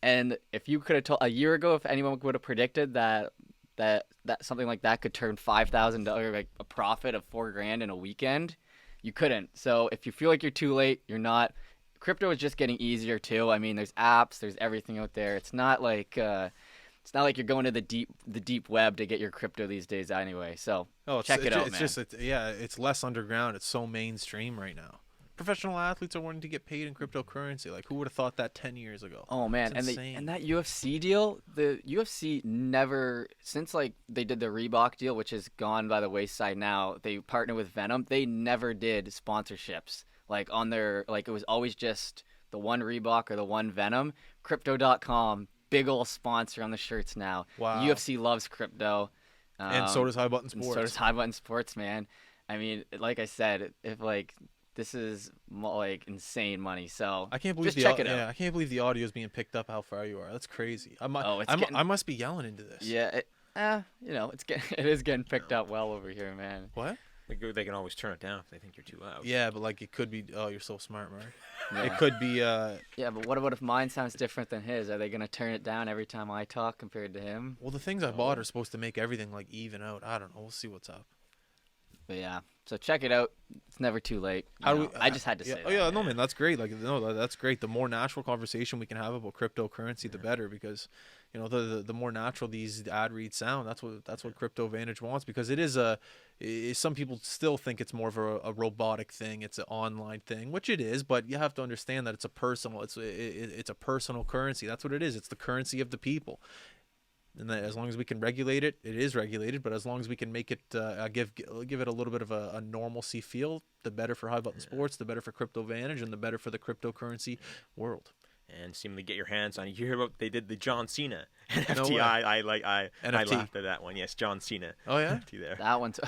C: and if you could have told a year ago, if anyone would have predicted that something like that could turn $5,000 a profit of $4,000 in a weekend, you couldn't. So if you feel like you're too late, you're not. Crypto is just getting easier too. I mean, there's apps, there's everything out there. It's not like you're going to the deep web to get your crypto these days anyway. So check it out, man.
A: It's less underground. It's so mainstream right now. professional athletes are wanting to get paid in cryptocurrency. Like, who would have thought that 10 years ago?
C: Oh man,
A: It's
C: and
A: insane.
C: that UFC deal, the UFC never, since like they did the Reebok deal, which is gone by the wayside now. They partner with Venom. They never did sponsorships like on their, like it was always just the one Reebok or the one Venom. Crypto.com, big ol' sponsor on the shirts now.
A: Wow.
C: UFC loves crypto.
A: And so does High Button
C: And
A: Sports.
C: so does High Button Sports, man. I mean, like I said, if like this is like insane money, so
A: I can't believe
C: just check it out.
A: Yeah, I can't believe the audio is being picked up. How far you are? That's crazy.
C: It's getting,
A: I must be yelling into this.
C: yeah, you know, it is getting picked up well over here, man.
A: What?
B: They can always turn it down if they think you're too loud.
A: Yeah, but like it could be. Oh, you're so smart, Mark.
C: Yeah.
A: It could be.
C: Yeah, but what if mine sounds different than his? Are they gonna turn it down every time I talk compared to him?
A: Well, the things I bought are supposed to make everything like even out. I don't know. We'll see what's up.
C: But yeah, so check it out. It's never too late.
A: How do
C: You
A: we?
C: know, I just had to
A: yeah,
C: say.
A: Oh
C: that.
A: yeah, no man, that's great. Like no, that's great. The more natural conversation we can have about cryptocurrency, the better. Because, you know, the more natural these ad reads sound, that's what CryptoVantage wants. Because it is some people still think it's more of a robotic thing. It's an online thing, which it is. But you have to understand that it's a personal. It's a personal currency. That's what it is. It's the currency of the people. And that as long as we can regulate it, it is regulated. But as long as we can make it give it a little bit of a normalcy feel, the better for High Button Sports, the better for CryptoVantage, and the better for the cryptocurrency world.
B: And seemingly get your hands on. You hear about they did the John Cena
A: No
B: NFT.
A: way.
B: I
A: NFT.
B: laughed at that one. Yes, John Cena.
A: Oh yeah.
B: NFT there.
C: That one's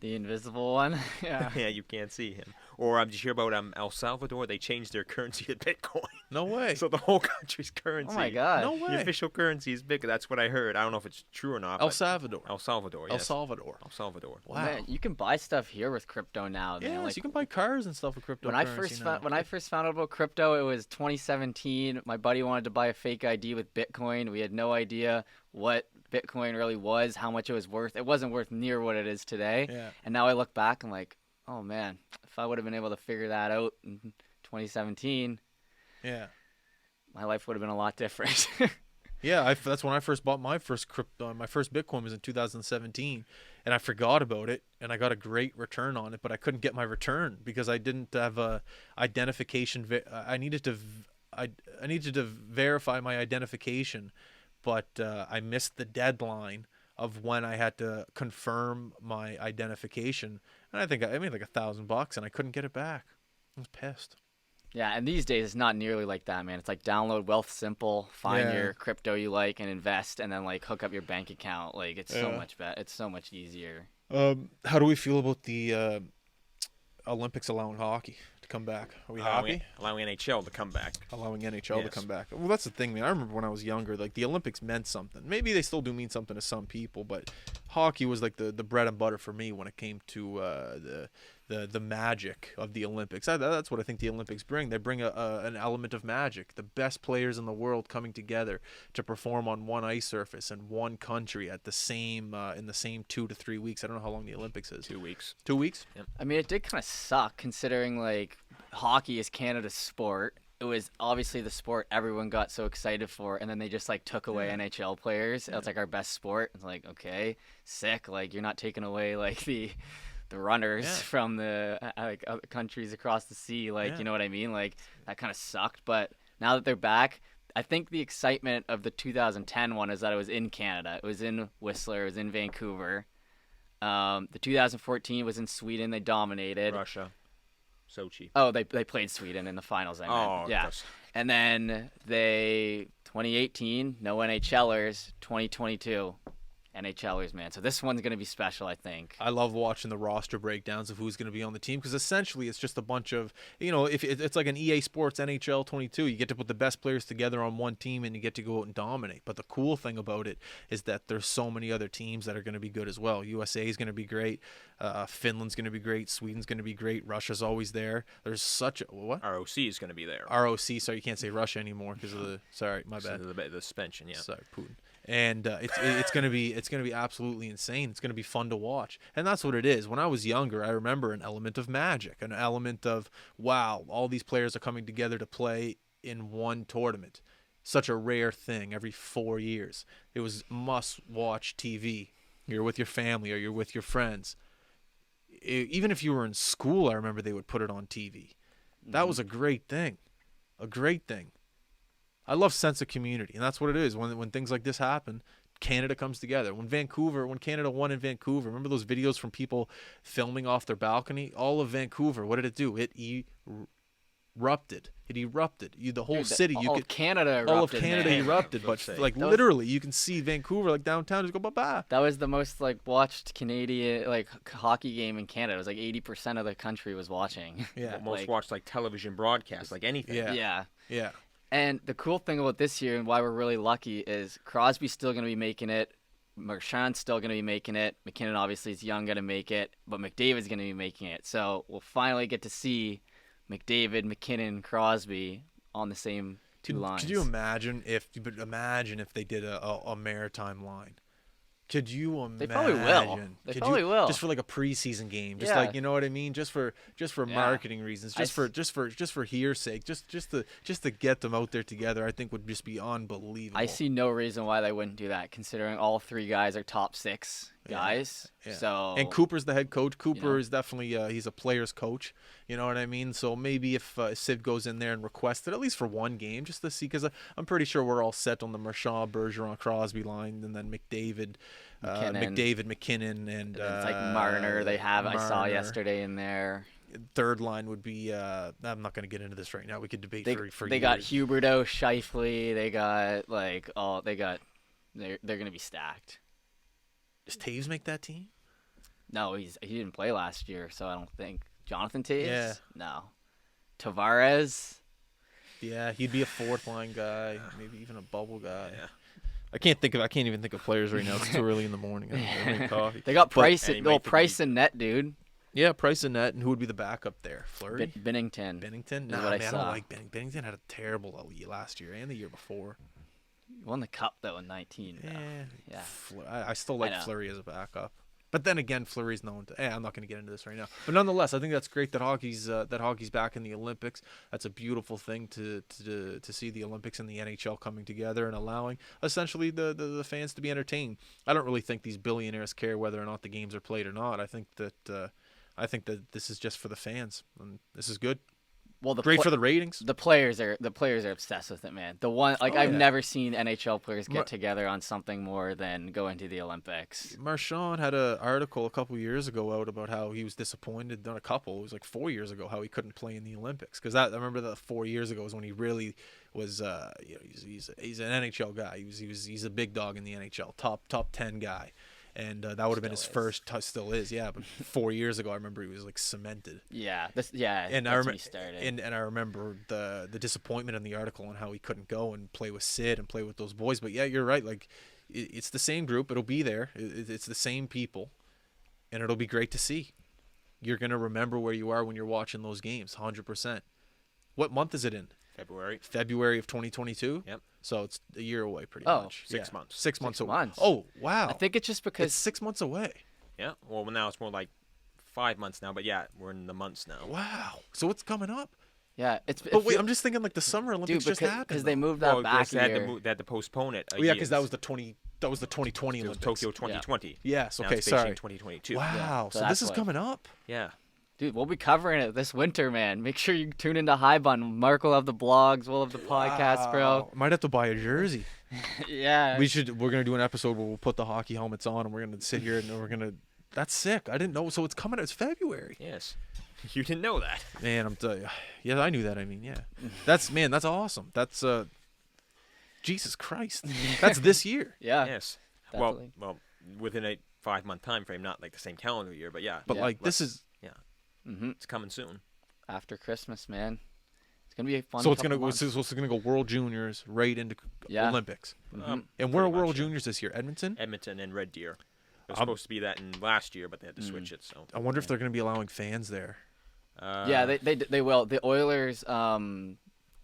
C: the invisible one. Yeah.
B: Yeah, you can't see him. Or did you hear about El Salvador? They changed their currency to Bitcoin.
A: No way.
B: So the whole country's currency.
C: Oh my god.
A: No way.
B: The official currency is Bitcoin. That's what I heard. I don't know if it's true or not.
A: El
B: but
A: Salvador.
B: El Salvador.
A: El
B: Yes.
A: Salvador.
B: El Salvador.
A: Wow.
C: Man, you can buy stuff here with crypto now.
A: Yeah,
C: Man. Like,
A: so you can buy cars and stuff with cryptocurrency
C: when I first found out about crypto, it was 2017. My buddy wanted to buy a fake ID with Bitcoin. We had no idea what Bitcoin really was, how much it was worth. It wasn't worth near what it is today.
A: Yeah.
C: And now I look back, I'm like, oh man, if I would have been able to figure that out in 2017,
A: Yeah.
C: my life would have been a lot different.
A: Yeah, that's when I first bought my first crypto. My first Bitcoin was in 2017, and I forgot about it, and I got a great return on it, but I couldn't get my return because I didn't have a identification. I needed to verify my identification, but I missed the deadline of when I had to confirm my identification, and I think I made like $1,000, and I couldn't get it back. I was pissed.
C: Yeah, and these days it's not nearly like that, man. It's like download Wealth Simple, find
A: Yeah.
C: your crypto you like, and invest, and then like hook up your bank account. Like it's so
A: Yeah.
C: much better. It's so much easier.
A: How do we feel about the Olympics allowing hockey to come back? Are we happy?
B: Allowing NHL to come back.
A: Allowing NHL to
B: Yes.
A: come back. Well, that's the thing, man. I remember when I was younger, like the Olympics meant something. Maybe they still do mean something to some people, but hockey was like the bread and butter for me when it came to the magic of the Olympics. That's what I think the Olympics bring. They bring an element of magic. The best players in the world coming together to perform on one ice surface in one country at the same in the same 2 to 3 weeks. I don't know how long the Olympics is.
B: 2 weeks.
A: 2 weeks?
C: I mean, it did kind of suck considering like hockey is Canada's sport. It was obviously the sport everyone got so excited for, and then they just like took away NHL players. It's like our best sport. It's like, okay, sick. Like you're not taking away like the runners
A: Yeah.
C: from the like other countries across the sea. Like
A: Yeah.
C: you know what I mean? Like that kind of sucked. But now that they're back, I think the excitement of the 2010 one is that it was in Canada. It was in Whistler. It was in Vancouver. The 2014 was in Sweden. They dominated.
B: Russia. Sochi.
C: Oh, they played Sweden in the finals. I meant.
B: Oh,
C: yeah.
B: yes.
C: And then 2018, no NHLers. 2022, NHLers, man. So this one's gonna be special, I think.
A: I love watching the roster breakdowns of who's going to be on the team because essentially it's just a bunch of, if it's like an EA Sports NHL 22, you get to put the best players together on one team and you get to go out and dominate. But the cool thing about it is that there's so many other teams that are going to be good as well. USA is going to be great. Finland's going to be great. Sweden's going to be great. Russia's always there. There's such a, what?
B: ROC is going to be there.
A: ROC, sorry, you can't say Russia anymore because of the, sorry, my
B: So
A: bad.
B: the suspension, yeah.
A: Sorry, Putin. And it's gonna be absolutely insane. It's gonna be fun to watch, and that's what it is. When I was younger, I remember an element of magic, an element of wow, all these players are coming together to play in one tournament. Such a rare thing every 4 years. It was must-watch TV. You're with your family or you're with your friends. even if you were in school, I remember they would put it on TV. That was a great thing. A great thing. I love sense of community, and that's what it is. When things like this happen, Canada comes together. When Canada won in Vancouver, remember those videos from people filming off their balcony? All of Vancouver, what did it do? It erupted. The whole city.
C: All of Canada erupted.
A: All of Canada
C: man.
A: erupted, but like literally, you can see Vancouver, like downtown, just go bye-bye.
C: That was the most like watched Canadian like hockey game in Canada. It was like 80% of the country was watching.
A: Yeah.
B: Most watched like television broadcasts, like anything.
A: Yeah. Yeah.
C: And the cool thing about this year and why we're really lucky is Crosby's still going to be making it. Marchand's still going to be making it. McKinnon obviously is young, going to make it. But McDavid's going to be making it. So we'll finally get to see McDavid, McKinnon, Crosby on the same two lines.
A: Could you imagine if they did a maritime line? Could you imagine?
C: They probably will. They probably will.
A: Just for like a preseason game, just
C: Yeah.
A: like, you know what I mean, just for marketing reasons, just for hear's sake, just to get them out there together. I think would just be unbelievable.
C: I see no reason why they wouldn't do that, considering all three guys are top 6 guys.
A: Yeah.
C: So
A: and Cooper's the head coach. Cooper is definitely he's a player's coach. You know what I mean? So maybe if Sid goes in there and requests it at least for one game, just to see, because I'm pretty sure we're all set on the Marchand, Bergeron, Crosby line, and then McDavid, McKinnon, and
C: it's like Marner. They have I saw
A: Marner.
C: yesterday in there.
A: Third line would be I'm not going to get into this right now. We could debate for
C: They
A: years.
C: got Huberdeau, Scheifele. They got they're going to be stacked.
A: Does Taves make that team?
C: No, he didn't play last year, so I don't think. Jonathan Taves?
A: Yeah.
C: No. Tavares?
A: Yeah, he'd be a fourth line guy, maybe even a bubble guy. Yeah. I can't even think of players right now. It's too early in the morning. I need coffee.
C: They got Price.
B: But-
C: Well, Price and net, dude.
A: Yeah, Price and net, and who would be the backup there? Fleury?
C: Bennington.
A: Bennington?
C: is
A: Nah,
C: what I
A: man, I
C: saw.
A: don't like Bennington. Bennington had a terrible last year and the year before.
C: He won the cup though in 19. Yeah.
A: I still like
C: I know.
A: Fleury as a backup. But then again, Fleury's known to. I'm not going to get into this right now. But nonetheless, I think that's great that hockey's back in the Olympics. That's a beautiful thing to see the Olympics and the NHL coming together and allowing essentially the fans to be entertained. I don't really think these billionaires care whether or not the games are played or not. I think that this is just for the fans, and this is good.
C: Well,
A: Great for the ratings.
C: The players are obsessed with it, man. I've never seen NHL players get together on something more than go into the Olympics.
A: Marchand had an article a couple years ago out about how he was disappointed. Not a couple, it was like 4 years ago, how he couldn't play in the Olympics. Because I remember that 4 years ago was when he really was. He's an NHL guy. He's a big dog in the NHL, top 10 guy. And that would have been his first. Still is, yeah. But 4 years ago, I remember he was like cemented.
C: Yeah,
A: And
C: that's when he started.
A: And I remember the disappointment in the article on how he couldn't go and play with Sid and play with those boys. But yeah, you're right. Like it's the same group. It'll be there. It's the same people, and it'll be great to see. You're gonna remember where you are when you're watching those games, 100%. What month is it in? February of 2022.
B: Yep.
A: So it's a year away, pretty
C: Oh.
A: much.
B: 6 months.
A: 6 months away.
C: months.
A: Oh wow!
C: I think it's just because
A: It's 6 months away.
B: Yeah. Well, now it's more like 5 months now, but yeah, we're in the months now.
A: Wow. So what's coming up?
C: But
A: Wait, I'm just thinking like the Summer Olympics just happened.
C: because they moved that back
B: they
C: a
B: had,
C: year.
B: they had to postpone it.
A: Yeah, because that was the 2020
B: it was
A: Olympics.
B: Tokyo 2020.
A: Yes.
B: Now
A: Okay.
B: it's
A: Sorry.
B: Beijing 2022.
A: Wow.
C: Yeah,
A: So
C: so
A: this
C: that's
A: is
C: why.
A: coming up.
B: Yeah.
C: Dude, we'll be covering it this winter, man. Make sure you tune into High Bun. Mark will have the blogs. We'll have the podcast, bro.
A: Wow. Might have to buy a jersey.
C: Yeah.
A: We're gonna do an episode where we'll put the hockey helmets on and we're gonna sit here and we're gonna. That's sick. I didn't know. So it's coming. It's February.
B: Yes. You didn't know that.
A: Man, I'm telling you. Yeah, I knew that. I mean, yeah. That's awesome. That's Jesus Christ. That's this year.
C: Yeah.
B: Yes.
C: Definitely.
B: Well, within a 5 month time frame, not like the same calendar year, but yeah.
A: But
C: Yeah.
A: like this is.
C: Mm-hmm.
B: It's coming soon.
C: After Christmas, man. It's gonna be a fun.
A: So it's
C: couple
A: gonna
C: months.
A: so it's gonna go World Juniors right into
C: Yeah.
A: Olympics.
C: Mhm.
A: And where are
B: Pretty much,
A: World
B: yeah.
A: Juniors this year? Edmonton.
B: Edmonton and Red Deer. It was supposed to be that in last year, but they had to switch it. So
A: I wonder if they're gonna be allowing fans there.
C: Yeah, they will. The Oilers,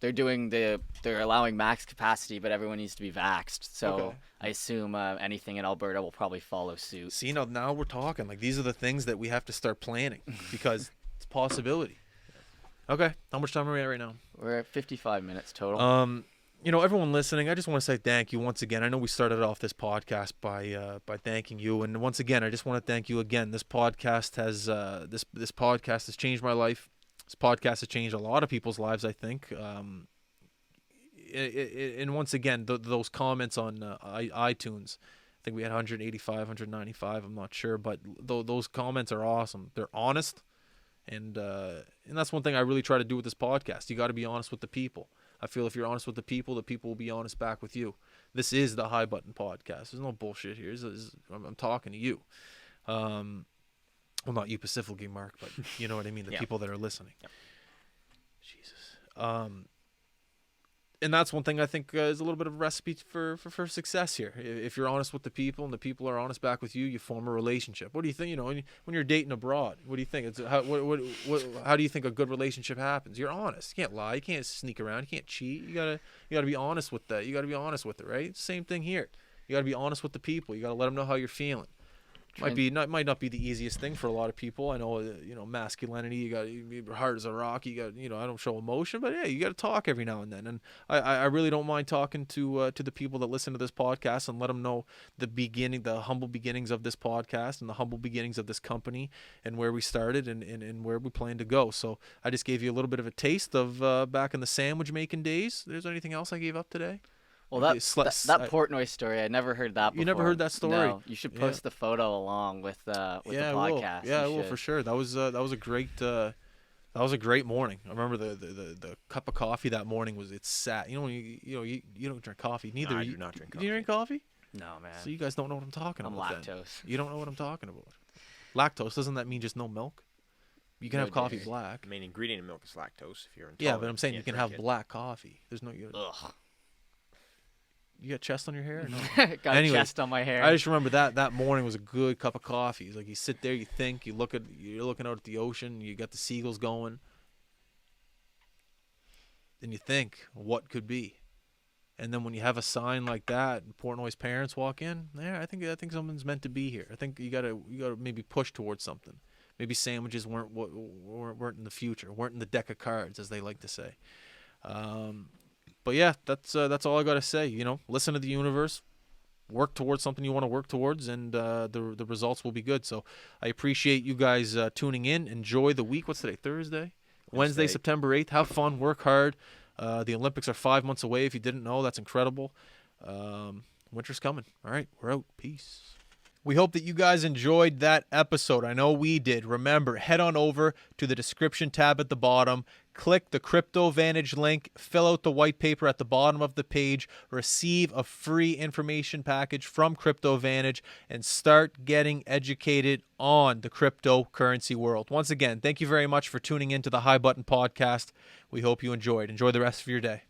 C: they're allowing max capacity, but everyone needs to be vaxxed. So
A: Okay.
C: I assume anything in Alberta will probably follow suit.
A: See, now we're talking. Like these are the things that we have to start planning because it's a possibility. Okay, how much time are we at right now?
C: We're at 55 minutes total.
A: everyone listening, I just want to say thank you once again. I know we started off this podcast by thanking you, and once again, I just want to thank you again. This podcast has this podcast has changed my life. This podcast has changed a lot of people's lives, I think. And once again, those comments on iTunes, I think we had 185, 195. I'm not sure, but those comments are awesome. They're honest, and that's one thing I really try to do with this podcast. You got to be honest with the people. I feel if you're honest with the people will be honest back with you. This is the High Button Podcast. There's no bullshit here. I'm talking to you. Well, not you specifically, Mark, but you know what I mean. The people that are listening. Yep. Jesus. And that's one thing I think is a little bit of a recipe for success here. If you're honest with the people and the people are honest back with you, you form a relationship. What do you think? When you're dating abroad, what do you think? How do you think a good relationship happens? You're honest. You can't lie. You can't sneak around. You can't cheat. You gotta be honest with that. You gotta be honest with it, right? Same thing here. You gotta be honest with the people. You gotta let them know how you're feeling. Might not be the easiest thing for a lot of people. I know, masculinity. Your heart is a rock. I don't show emotion, but yeah, you got to talk every now and then. And I really don't mind talking to the people that listen to this podcast and let them know the humble beginnings of this podcast and the humble beginnings of this company and where we started and where we plan to go. So I just gave you a little bit of a taste of back in the sandwich making days. There's anything else I gave up today?
C: Well, that Portnoy story, I never heard that before.
A: You never heard that story?
C: No, you should post the photo along with the podcast.
A: Yeah, I will for sure. That was a great morning. I remember the cup of coffee that morning it's sad. You don't drink coffee. Neither.
B: No, I do not drink coffee.
A: Do you drink coffee?
C: No, man.
A: So you guys don't know what I'm talking about.
C: I'm lactose.
A: You don't know what I'm talking about. Lactose, doesn't that mean just no milk? You can have coffee black.
B: The main ingredient in milk is lactose. If you're intolerant,
A: yeah, but I'm saying you can have black coffee. There's no.
C: Ugh.
A: You got chest on your hair? No.
C: Got a chest on my hair.
A: I just remember that morning was a good cup of coffee. It's like you sit there, you think, you're looking out at the ocean, you got the seagulls going, and you think, what could be? And then when you have a sign like that, and Portnoy's parents walk in, I think something's meant to be here. I think you gotta maybe push towards something. Maybe sandwiches weren't in the future, weren't in the deck of cards, as they like to say. But yeah, that's all I gotta say. Listen to the universe, work towards something you want to work towards, and the results will be good. So I appreciate you guys tuning in. Enjoy the week. What's today? Thursday? Wednesday, September 8th. Have fun. Work hard. The Olympics are 5 months away. If you didn't know, that's incredible. Winter's coming. All right, we're out. Peace. We hope that you guys enjoyed that episode. I know we did. Remember, head on over to the description tab at the bottom. Click the CryptoVantage link. Fill out the white paper at the bottom of the page. Receive a free information package from CryptoVantage and start getting educated on the cryptocurrency world. Once again, thank you very much for tuning in to the High Button Podcast. We hope you enjoyed. Enjoy the rest of your day.